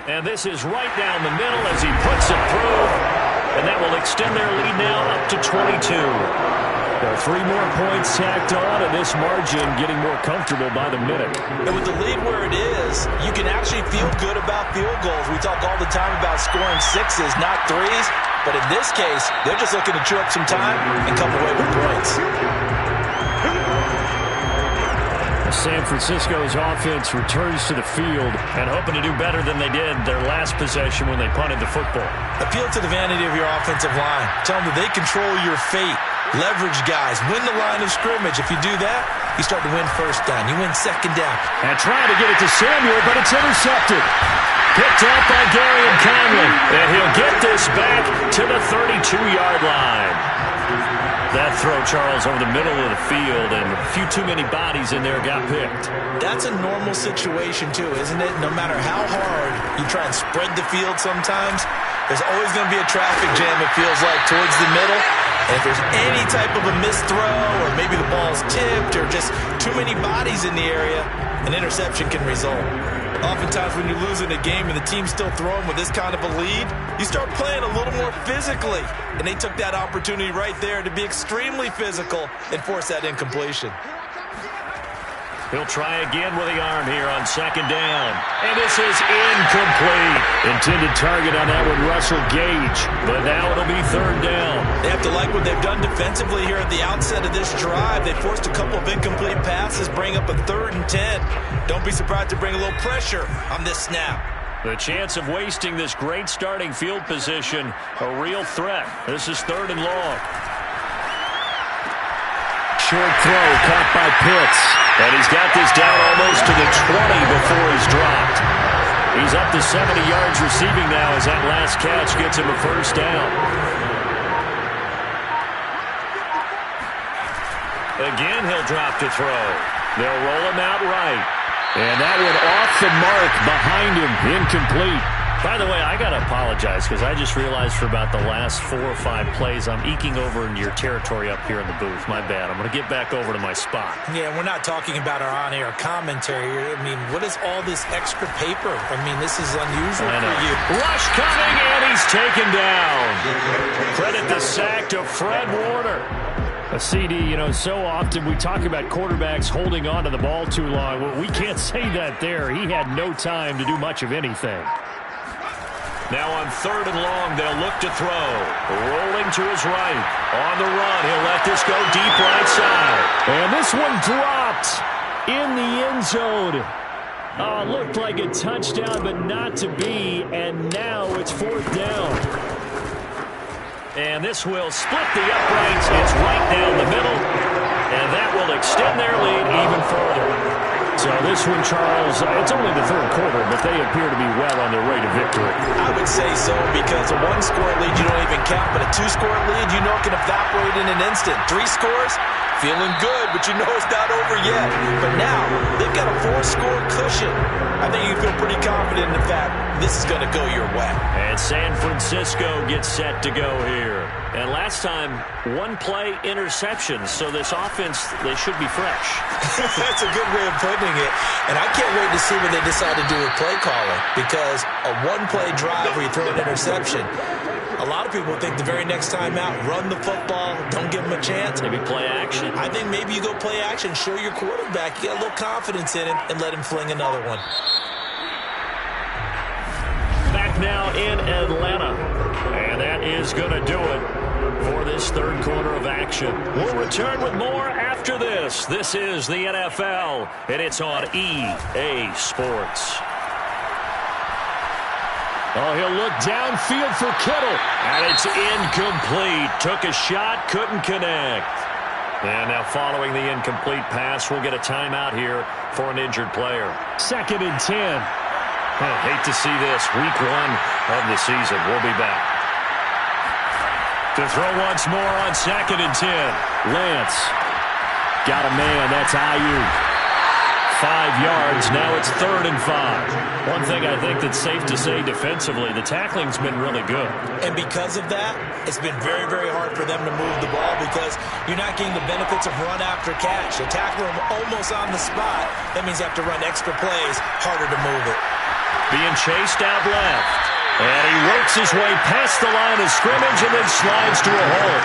[SPEAKER 2] And this is right down the middle as he puts it through, and that will extend their lead now up to 22. 3 more points tacked on, and this margin getting more comfortable by the minute.
[SPEAKER 3] And with the lead where it is, you can actually feel good about field goals. We talk all the time about scoring 6s, not 3s. But in this case, they're just looking to chew up some time and come away with points.
[SPEAKER 2] San Francisco's offense returns to the field and hoping to do better than they did their last possession when they punted the football.
[SPEAKER 3] Appeal to the vanity of your offensive line. Tell them that they control your fate. Leverage guys. Win the line of scrimmage. If you do that, you start to win first down. You win second down.
[SPEAKER 2] And trying to get it to Samuel, but it's intercepted. Picked up by Darian Conley. And he'll get this back to the 32-yard line. That throw, Charles, over the middle of the field, and a few too many bodies in there got picked.
[SPEAKER 3] That's a normal situation, too, isn't it? No matter how hard you try and spread the field sometimes, there's always going to be a traffic jam, it feels like, towards the middle. And if there's any type of a missed throw, or maybe the ball's tipped, or just too many bodies in the area, an interception can result. Oftentimes when you're losing a game and the team's still throwing with this kind of a lead, you start playing a little more physically. And they took that opportunity right there to be extremely physical and force that incompletion.
[SPEAKER 2] He'll try again with the arm here on second down. And this is incomplete. Intended target on that one, Russell Gage. But now it'll be third down.
[SPEAKER 3] They have to like what they've done defensively here at the outset of this drive. They forced a couple of incomplete passes, bring up a 3rd and 10. Don't be surprised to bring a little pressure on this snap.
[SPEAKER 2] The chance of wasting this great starting field position, a real threat. This is 3rd and long. Short throw caught by Pitts. And he's got this down almost to the 20 before he's dropped. He's up to 70 yards receiving now as that last catch gets him a first down. Again, he'll drop to throw. They'll roll him out right. And that one off the mark behind him, incomplete. By the way, I got to apologize because I just realized for about the last 4 or 5 plays, I'm eking over into your territory up here in the booth. My bad. I'm going to get back over to my spot.
[SPEAKER 3] Yeah, we're not talking about our on-air commentary here. I mean, what is all this extra paper? I mean, this is unusual for you.
[SPEAKER 2] Rush coming, and he's taken down. Credit the sack to Fred Warner. A CD, you know, so often we talk about quarterbacks holding on to the ball too long. Well, we can't say that there. He had no time to do much of anything. Now on 3rd and long, they'll look to throw. Rolling to his right. On the run, he'll let this go deep right side. And this one dropped in the end zone. Looked like a touchdown, but not to be. And now it's 4th down. And this will split the uprights. It's right down the middle. And that will extend their lead even further. So this one, Charles, it's only the 3rd quarter, but they appear to be well on their way to victory.
[SPEAKER 3] I would say so, because a 1-score lead you don't even count, but a 2-score lead, you know, it can evaporate in an instant. 3 scores, feeling good, but you know it's not over yet. But now, they've got a 4-score cushion. I think you feel pretty confident in the fact this is going to go your way.
[SPEAKER 2] And San Francisco gets set to go here. And last time, one-play interceptions, so this offense, they should be fresh.
[SPEAKER 3] That's a good way of putting it. And I can't wait to see what they decide to do with play calling, because a one-play drive where you throw an interception, a lot of people think the very next time out, run the football, don't give them a chance.
[SPEAKER 2] Maybe play action.
[SPEAKER 3] I think maybe you go play action, show your quarterback, you got a little confidence in him, and let him fling another one.
[SPEAKER 2] Back now in Atlanta. And that is going to do it for this third quarter of action. We'll return with more after this. This is the NFL, and it's on EA Sports. Oh, he'll look downfield for Kittle. And it's incomplete. Took a shot, couldn't connect. And now following the incomplete pass, we'll get a timeout here for an injured player. 2nd and 10. I hate to see this. Week 1 of the season. We'll be back. To throw once more on 2nd and 10. Lance. Got a man. That's Ayuk. 5 yards. Now it's 3rd and 5. One thing I think that's safe to say defensively, the tackling's been really good.
[SPEAKER 3] And because of that, it's been very, very hard for them to move the ball because you're not getting the benefits of run after catch. You tackle them almost on the spot. That means you have to run extra plays, harder to move it.
[SPEAKER 2] Being chased out left. And he works his way past the line of scrimmage and then slides to a hole.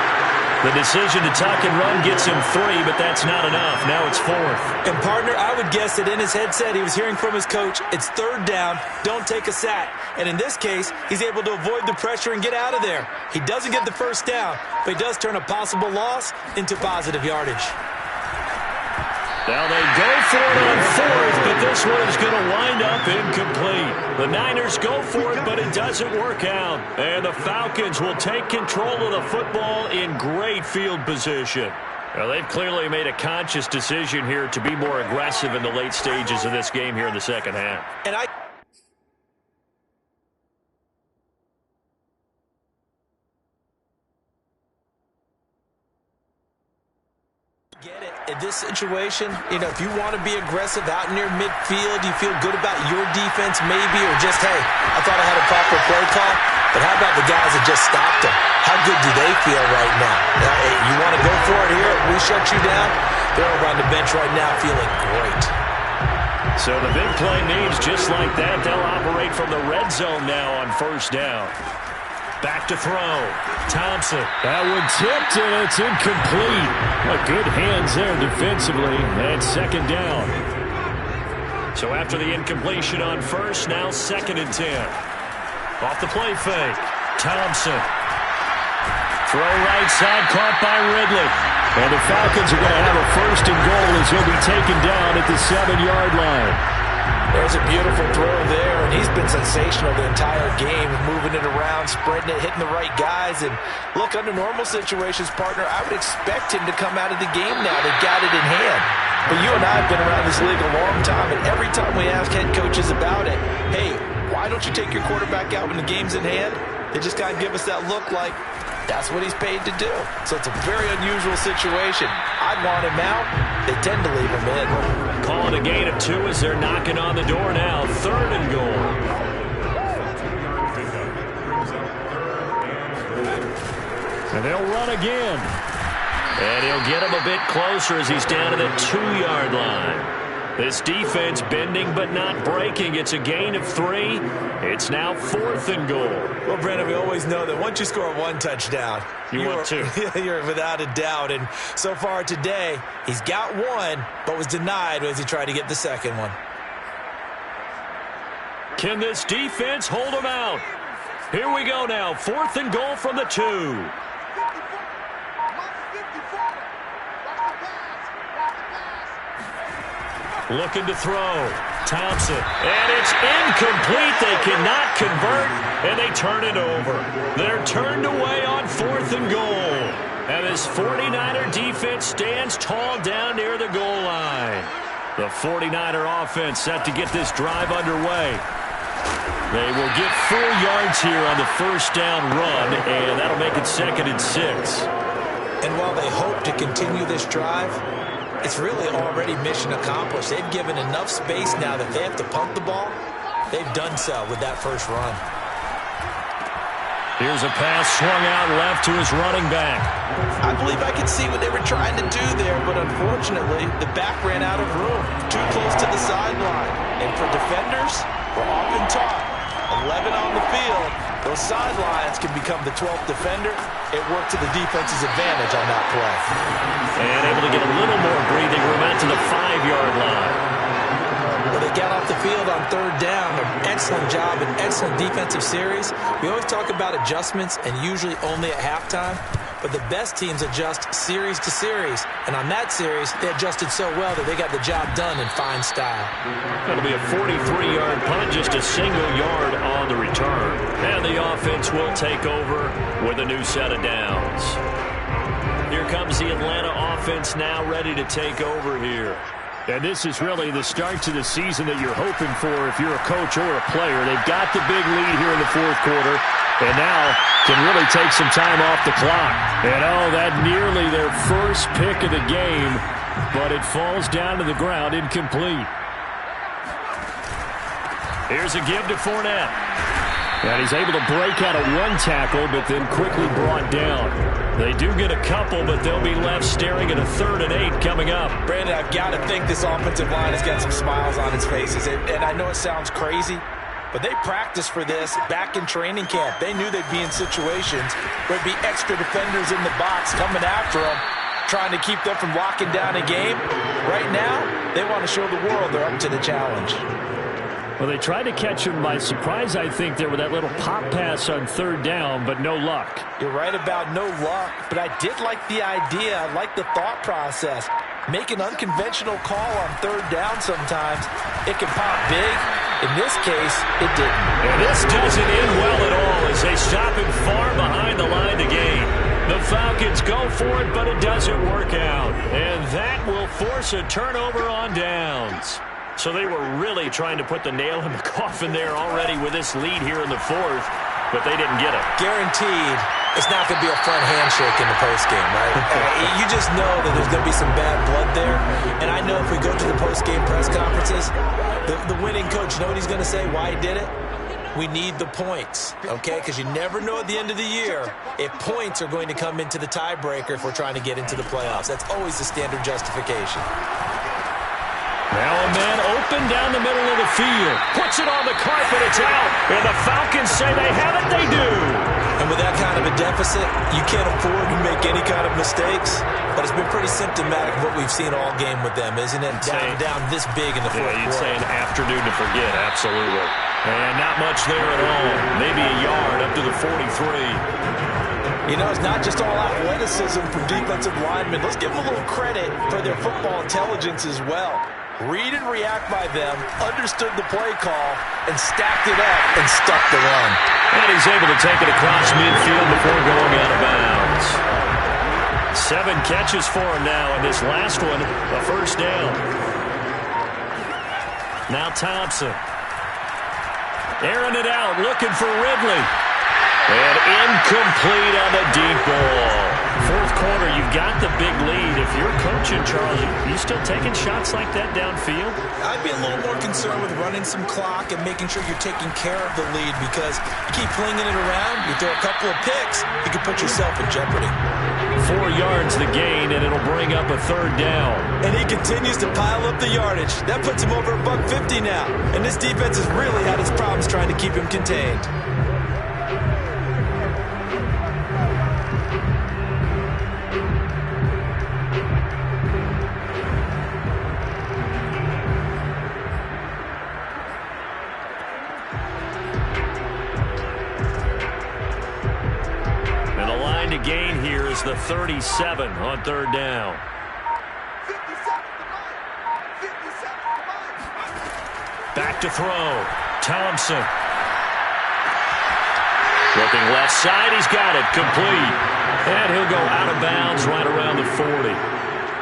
[SPEAKER 2] The decision to tuck and run gets him 3, but that's not enough. Now it's 4th.
[SPEAKER 3] And, partner, I would guess that in his headset he was hearing from his coach, it's 3rd down, don't take a sack. And in this case, he's able to avoid the pressure and get out of there. He doesn't get the first down, but he does turn a possible loss into positive yardage.
[SPEAKER 2] Now they go for it on 4th, but this one is going to wind up incomplete. The Niners go for it, but it doesn't work out. And the Falcons will take control of the football in great field position. Now they've clearly made a conscious decision here to be more aggressive in the late stages of this game here in the second half.
[SPEAKER 3] And I get it. In this situation, you know, if you want to be aggressive out near midfield, you feel good about your defense maybe, or just, hey, I thought I had a proper play call, but how about the guys that just stopped them? How good do they feel right now? Hey, you want to go for it here? We shut you down? They're over on the bench right now feeling great.
[SPEAKER 2] So the big play means just like that, they'll operate from the red zone now on 1st down. Back to throw. Thompson. That one tipped, and it's incomplete. Good hands there defensively. And 2nd down. So after the incompletion on 1st, now 2nd and 10. Off the play fake. Thompson. Throw right side, caught by Ridley. And the Falcons are going to have a 1st and goal as he'll be taken down at the 7-yard line.
[SPEAKER 3] There's a beautiful throw there, and he's been sensational the entire game, moving it around, spreading it, hitting the right guys. And look, under normal situations, partner, I would expect him to come out of the game now. They got it in hand. But you and I have been around this league a long time, and every time we ask head coaches about it, hey, why don't you take your quarterback out when the game's in hand? They just kind of give us that look like that's what he's paid to do. So it's a very unusual situation. I'd want him out. They tend to leave him in.
[SPEAKER 2] Calling a gain of 2 as they're knocking on the door now. 3rd and goal. And they'll run again. And he'll get him a bit closer as he's down to the 2-yard line. This defense bending but not breaking. It's a gain of 3. It's now 4th and goal.
[SPEAKER 3] Well, Brandon, we always know that once you score 1 touchdown,
[SPEAKER 2] you want 2.
[SPEAKER 3] You're without a doubt. And so far today, he's got 1, but was denied as he tried to get the 2nd one.
[SPEAKER 2] Can this defense hold him out? Here we go now. 4th and goal from the 2. Looking to throw. Thompson. And it's incomplete. They cannot convert, and they turn it over. They're turned away on 4th and goal. And this 49er defense stands tall down near the goal line. The 49er offense set to get this drive underway. They will get 4 yards here on the 1st down run, and that'll make it 2nd and 6.
[SPEAKER 3] And while they hope to continue this drive, it's really already mission accomplished. They've given enough space now that they have to pump the ball. They've done so with that first run.
[SPEAKER 2] Here's a pass swung out left to his running back.
[SPEAKER 3] I believe I could see what they were trying to do there, but unfortunately, the back ran out of room. Too close to the sideline. And for defenders, we're often taught, 11 on the field, those sidelines can become the 12th defender. It worked to the defense's advantage on that play.
[SPEAKER 2] And able to get a little more breathing room out to the 5-yard line.
[SPEAKER 3] Well, they got off the field on third down. An excellent job, an excellent defensive series. We always talk about adjustments, and usually only at halftime. But the best teams adjust series to series. And on that series, they adjusted so well that they got the job done in fine style.
[SPEAKER 2] That'll be a 43-yard punt, just a single yard on the return. And the offense will take over with a new set of downs. Here comes the Atlanta offense now ready to take over here. And this is really the start to the season that you're hoping for if you're a coach or a player. They've got the big lead here in the fourth quarter, and now can really take some time off the clock. And oh, that nearly their first pick of the game, but it falls down to the ground incomplete. Here's a give to Fournette. And he's able to break out of one tackle, but then quickly brought down. They do get a couple, but they'll be left staring at a 3rd and 8 coming up.
[SPEAKER 3] Brandon, I've got to think this offensive line has got some smiles on its faces. And I know it sounds crazy, but they practiced for this back in training camp. They knew they'd be in situations where there'd be extra defenders in the box coming after them, trying to keep them from locking down a game. Right now, they want to show the world they're up to the challenge.
[SPEAKER 2] Well, they tried to catch him by surprise, I think, there with that little pop pass on 3rd down, but no luck.
[SPEAKER 3] You're right about no luck, but I did like the idea. I like the thought process. Make an unconventional call on 3rd down sometimes. It can pop big. In this case, it didn't.
[SPEAKER 2] And this doesn't end well at all as they stop him far behind the line to gain. The Falcons go for it, but it doesn't work out. And that will force a turnover on downs. So they were really trying to put the nail in the coffin there already with this lead here in the 4th, but they didn't get it.
[SPEAKER 3] Guaranteed it's not going to be a fun handshake in the postgame, right? You just know that there's going to be some bad blood there. And I know if we go to the postgame press conferences, the winning coach, you know what he's going to say, why he did it? We need the points, okay? Because you never know at the end of the year if points are going to come into the tiebreaker if we're trying to get into the playoffs. That's always the standard justification.
[SPEAKER 2] Now a man open down the middle of the field. Puts it on the carpet. It's out. And the Falcons say they have it. They do.
[SPEAKER 3] And with that kind of a deficit, you can't afford to make any kind of mistakes. But it's been pretty symptomatic of what we've seen all game with them, isn't it? Down this big in the fourth quarter.
[SPEAKER 2] You'd say an afternoon to forget. Absolutely. And not much there at all. Maybe a yard up to the 43.
[SPEAKER 3] You know, it's not just all athleticism from defensive linemen. Let's give them a little credit for their football intelligence as well. Read and react by them, understood the play call, and stacked it up and stuck the run.
[SPEAKER 2] And he's able to take it across midfield before going out of bounds. 7 catches for him now, and this last one, a first down. Now Thompson. Airing it out, looking for Ridley. And incomplete on the deep ball. Fourth quarter, you've got the big lead. If you're coaching, Charles, you still taking shots like that downfield?
[SPEAKER 3] I'd be a little more concerned with running some clock and making sure you're taking care of the lead, because you keep flinging it around, you throw a couple of picks, you can put yourself in jeopardy.
[SPEAKER 2] 4 yards the gain, and it'll bring up a 3rd down.
[SPEAKER 3] And he continues to pile up the yardage. That puts him over $150 now. And this defense has really had its problems trying to keep him contained.
[SPEAKER 2] To gain here is the 37 on 3rd down. Back to throw. Thompson. Looking left side. He's got it. Complete. And he'll go out of bounds right around the 40.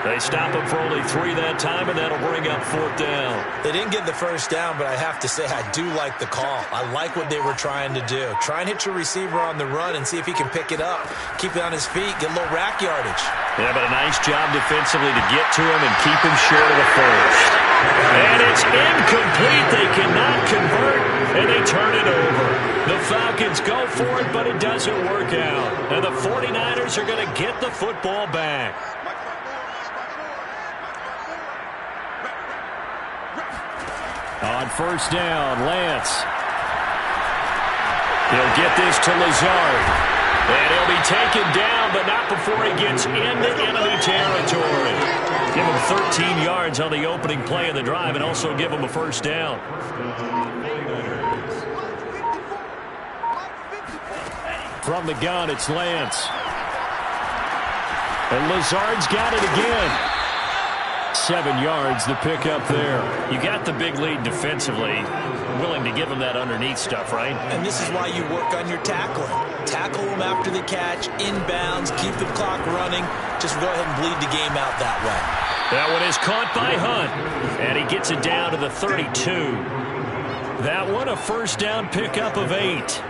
[SPEAKER 2] They stop him for only 3 that time, and that'll bring up 4th down.
[SPEAKER 3] They didn't get the first down, but I have to say I do like the call. I like what they were trying to do. Try and hit your receiver on the run and see if he can pick it up. Keep it on his feet, get a little rack yardage.
[SPEAKER 2] Yeah, but a nice job defensively to get to him and keep him short of the first. And it's incomplete. They cannot convert, and they turn it over. The Falcons go for it, but it doesn't work out. And the 49ers are going to get the football back. On 1st down, Lance. He'll get this to Lazard. And he'll be taken down, but not before he gets into enemy territory. Give him 13 yards on the opening play of the drive and also give him a 1st down. From the gun, it's Lance. And Lazard's got it again. 7 yards, the pickup there. You got the big lead defensively. Willing to give him that underneath stuff, right?
[SPEAKER 3] And this is why you work on your tackling. Tackle them after the catch, inbounds, keep the clock running. Just go ahead and bleed the game out that way.
[SPEAKER 2] That one is caught by Hunt. And he gets it down to the 32. That one a 1st down pickup of 8.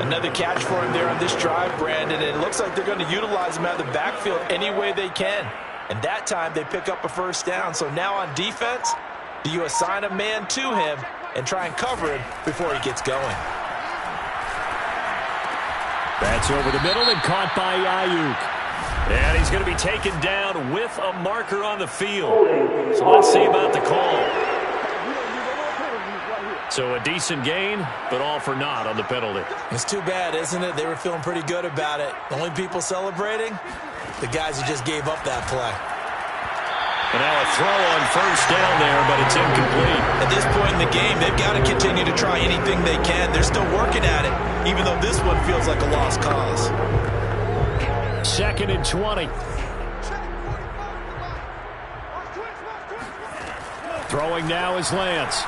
[SPEAKER 3] Another catch for him there on this drive, Brandon. And it looks like they're going to utilize him out of the backfield any way they can. And that time they pick up a 1st down. So now on defense, do you assign a man to him and try and cover him before he gets going?
[SPEAKER 2] That's over the middle and caught by Ayuk. And he's going to be taken down with a marker on the field. So let's see about the call. So a decent gain, but all for naught on the penalty.
[SPEAKER 3] It's too bad, isn't it? They were feeling pretty good about it. The only people celebrating, the guys who just gave up that play.
[SPEAKER 2] And now a throw on 1st down there, but it's incomplete.
[SPEAKER 3] At this point in the game, they've got to continue to try anything they can. They're still working at it, even though this one feels like a lost cause.
[SPEAKER 2] 2nd and 20. Throwing now is Lance.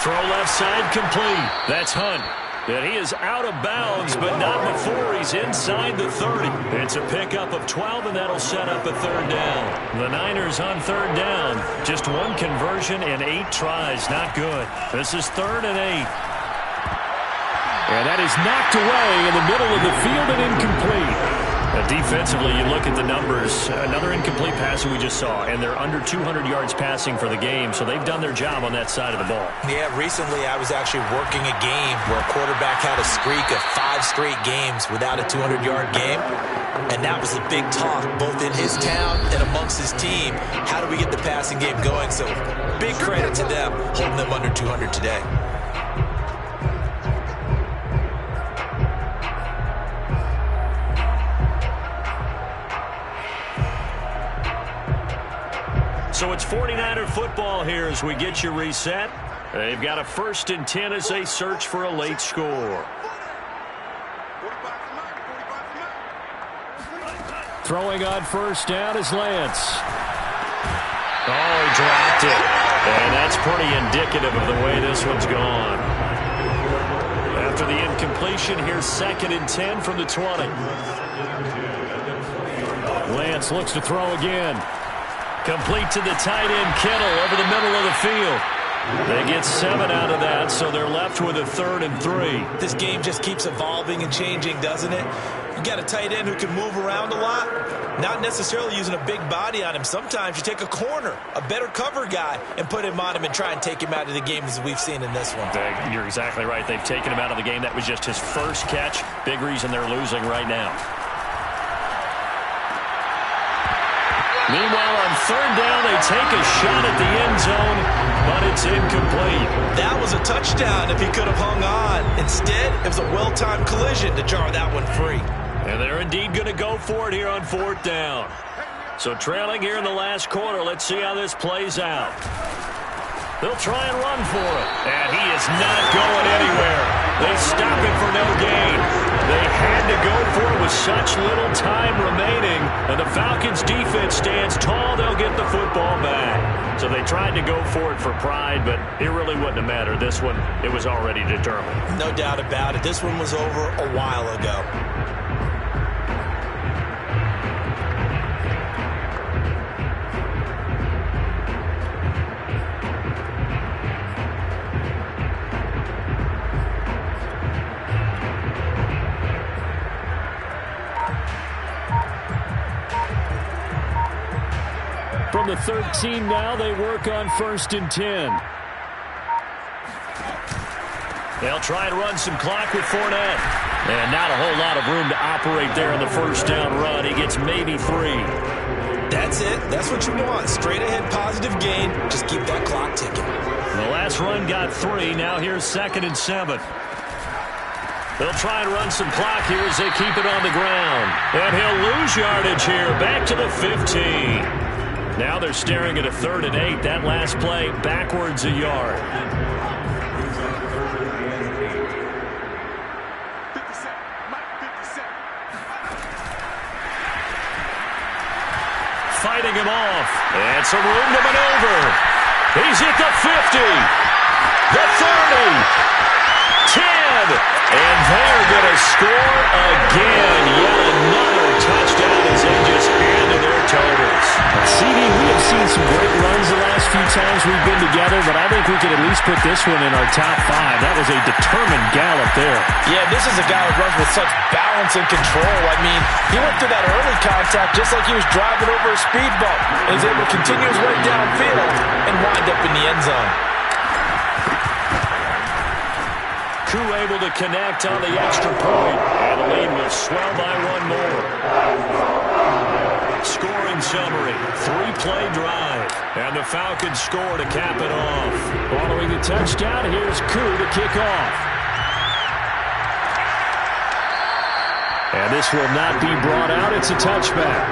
[SPEAKER 2] Throw left side complete. That's Hunt. And he is out of bounds, but not before he's inside the 30. It's a pickup of 12, and that'll set up a 3rd down. The Niners on 3rd down. Just 1 conversion and 8 tries. Not good. This is 3rd and 8. And that is knocked away in the middle of the field and incomplete. Defensively, you look at the numbers. Another incomplete pass we just saw, and they're under 200 yards passing for the game, so they've done their job on that side of the ball.
[SPEAKER 3] Yeah, recently I was actually working a game where a quarterback had a streak of 5 straight games without a 200-yard game, and that was the big talk, both in his town and amongst his team. How do we get the passing game going? So big credit to them, holding them under 200 today.
[SPEAKER 2] So it's 49er football here as we get you reset. They've got a 1st and 10 as they search for a late score. Throwing on 1st down is Lance. Oh, he dropped it. And that's pretty indicative of the way this one's gone. After the incompletion, here's 2nd and 10 from the 20. Lance looks to throw again. Complete to the tight end, Kittle, over the middle of the field. They get 7 out of that, so they're left with a 3rd and 3.
[SPEAKER 3] This game just keeps evolving and changing, doesn't it? You got a tight end who can move around a lot, not necessarily using a big body on him. Sometimes you take a corner, a better cover guy, and put him on him and try and take him out of the game as we've seen in this one.
[SPEAKER 2] You're exactly right. They've taken him out of the game. That was just his first catch. Big reason they're losing right now. Meanwhile, on 3rd down, they take a shot at the end zone, but it's incomplete.
[SPEAKER 3] That was a touchdown if he could have hung on. Instead, it was a well-timed collision to jar that one free.
[SPEAKER 2] And they're indeed going to go for it here on 4th down. So trailing here in the last quarter, let's see how this plays out. They'll try and run for it. And he is not going anywhere. They stop him for no gain. They had to go for it with such little time remaining. And the Falcons' defense stands tall. They'll get the football back. So they tried to go for it for pride, but it really wouldn't have mattered. This one, it was already determined.
[SPEAKER 3] No doubt about it. This one was over a while ago.
[SPEAKER 2] From the 13 now, they work on 1st and 10. They'll try and run some clock with Fournette. And not a whole lot of room to operate there on the first down run. He gets maybe 3.
[SPEAKER 3] That's it. That's what you want. Straight ahead positive gain. Just keep that clock ticking.
[SPEAKER 2] The last run got 3. Now here's 2nd and 7. They'll try and run some clock here as they keep it on the ground. And he'll lose yardage here. Back to the 15. Now they're staring at a 3rd and 8. That last play backwards a yard. Fighting him off. And some room to maneuver. He's at the 50. The 30. 10. And they're going to score again. Yet another touchdown as they just handed their totals. CD, we have seen some great runs the last few times we've been together, but I think we could at least put this one in our top 5. That was a determined gallop there.
[SPEAKER 3] Yeah, this is a guy who runs with such balance and control. I mean, he went through that early contact just like he was driving over a speed bump. And he's able to continue his way downfield and wind up in the end zone.
[SPEAKER 2] Koo able to connect on the extra point. And the lead will swell by 1 more. Scoring summary, 3-play drive. And the Falcons score to cap it off. Following the touchdown, here's Koo to kick off. And this will not be brought out. It's a touchback.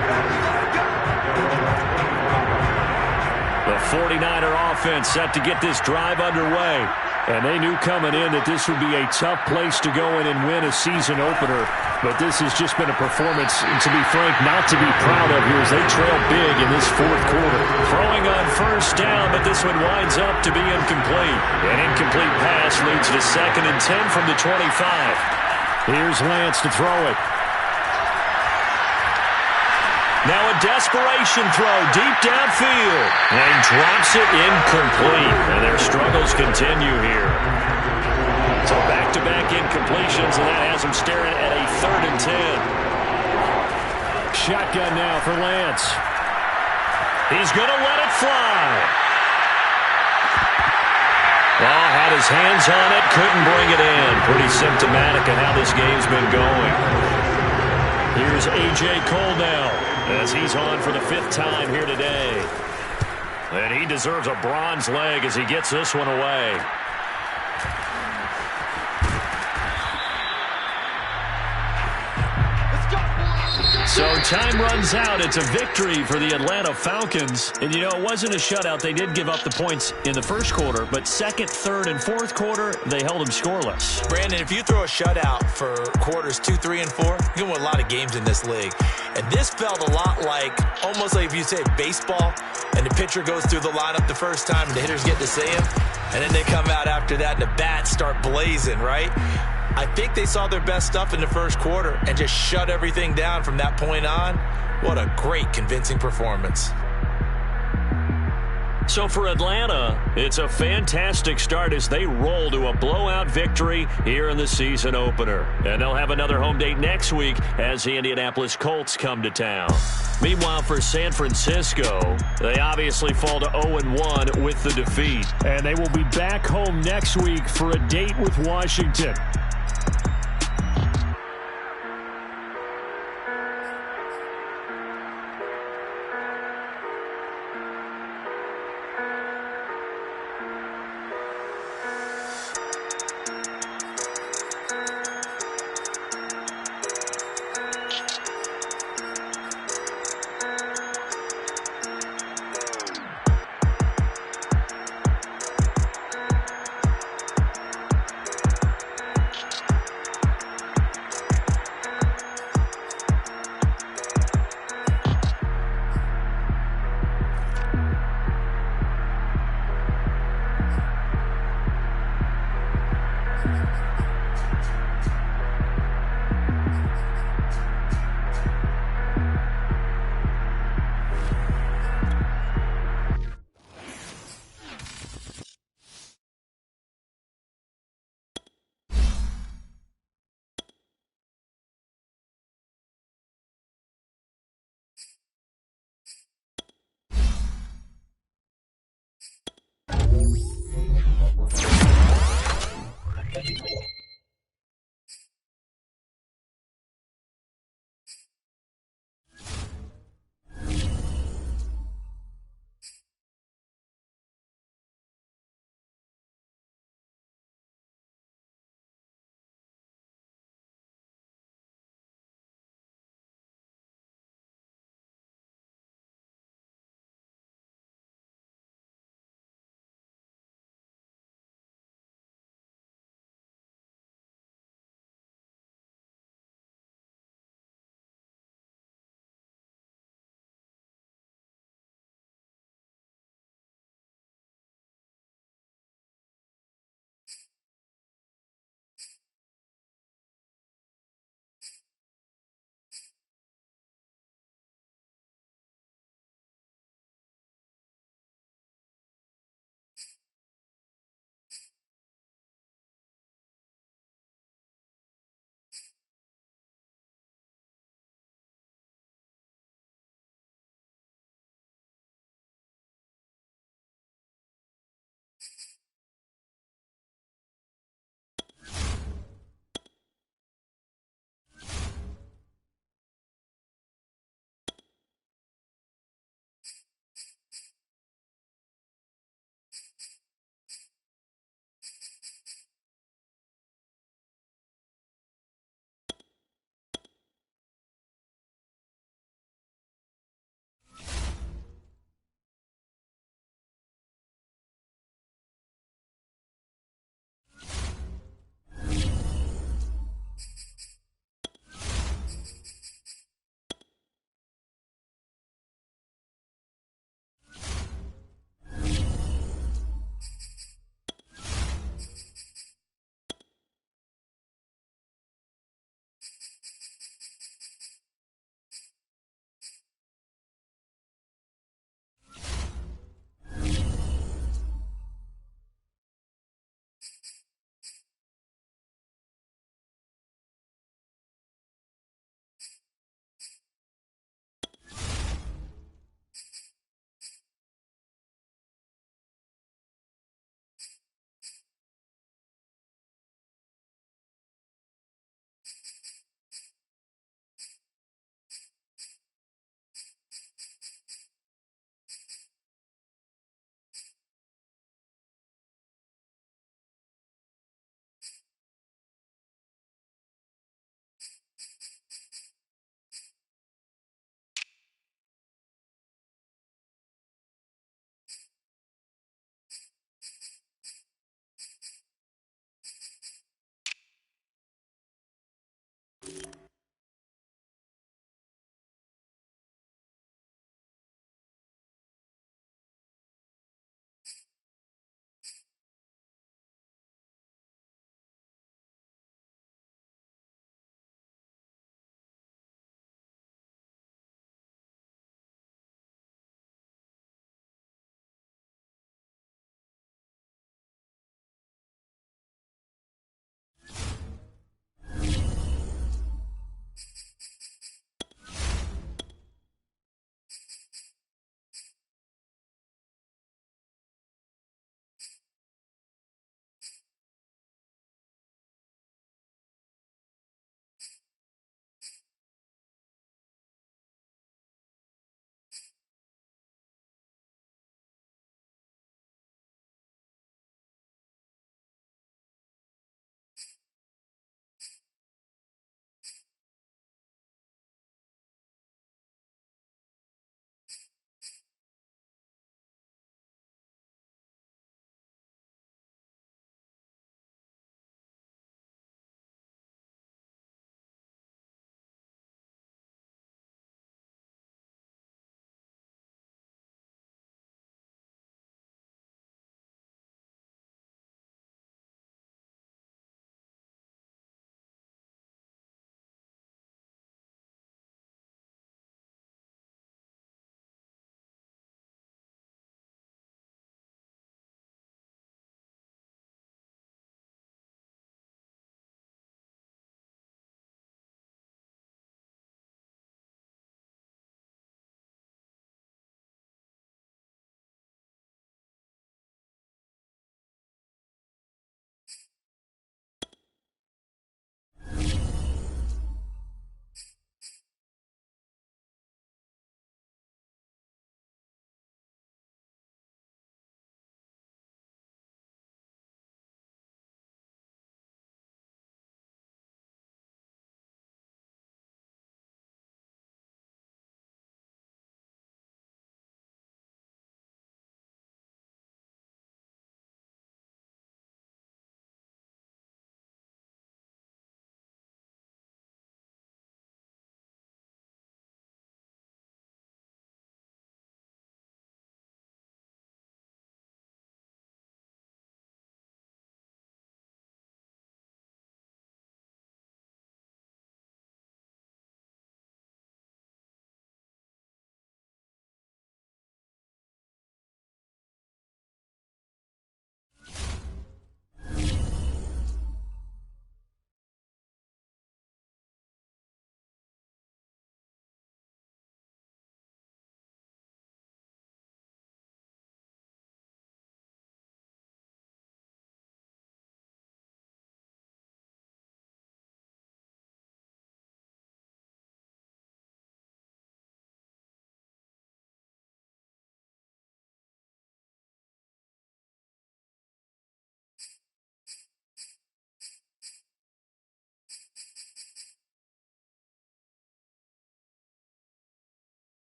[SPEAKER 2] The 49er offense set to get this drive underway. And they knew coming in that this would be a tough place to go in and win a season opener. But this has just been a performance, and to be frank, not to be proud of here as they trail big in this 4th quarter. Throwing on 1st down, but this one winds up to be incomplete. An incomplete pass leads to 2nd and 10 from the 25. Here's Lance to throw it. Now a desperation throw deep downfield. And drops it incomplete. And their struggles continue here. So back-to-back incompletions, and that has them staring at a 3rd and 10. Shotgun now for Lance. He's going to let it fly. Well, had his hands on it, couldn't bring it in. Pretty symptomatic of how this game's been going. Here's A.J. Cole now, as he's on for the 5th time here today. And he deserves a bronze leg as he gets this one away. So time runs out. It's a victory for the Atlanta Falcons. And, you know, it wasn't a shutout. They did give up the points in the 1st quarter, but 2nd, 3rd, and 4th quarter, they held them scoreless.
[SPEAKER 3] Brandon, if you throw a shutout for quarters 2, 3, and 4, you can win a lot of games in this league. And this felt a lot like, almost like if you say baseball, and the pitcher goes through the lineup the first time, and the hitters get to see him, and then they come out after that, and the bats start blazing, right? I think they saw their best stuff in the 1st quarter and just shut everything down from that point on. What a great, convincing performance.
[SPEAKER 2] So for Atlanta, it's a fantastic start as they roll to a blowout victory here in the season opener. And they'll have another home date next week as the Indianapolis Colts come to town. Meanwhile, for San Francisco, they obviously fall to 0-1 with the defeat. And they will be back home next week for a date with Washington.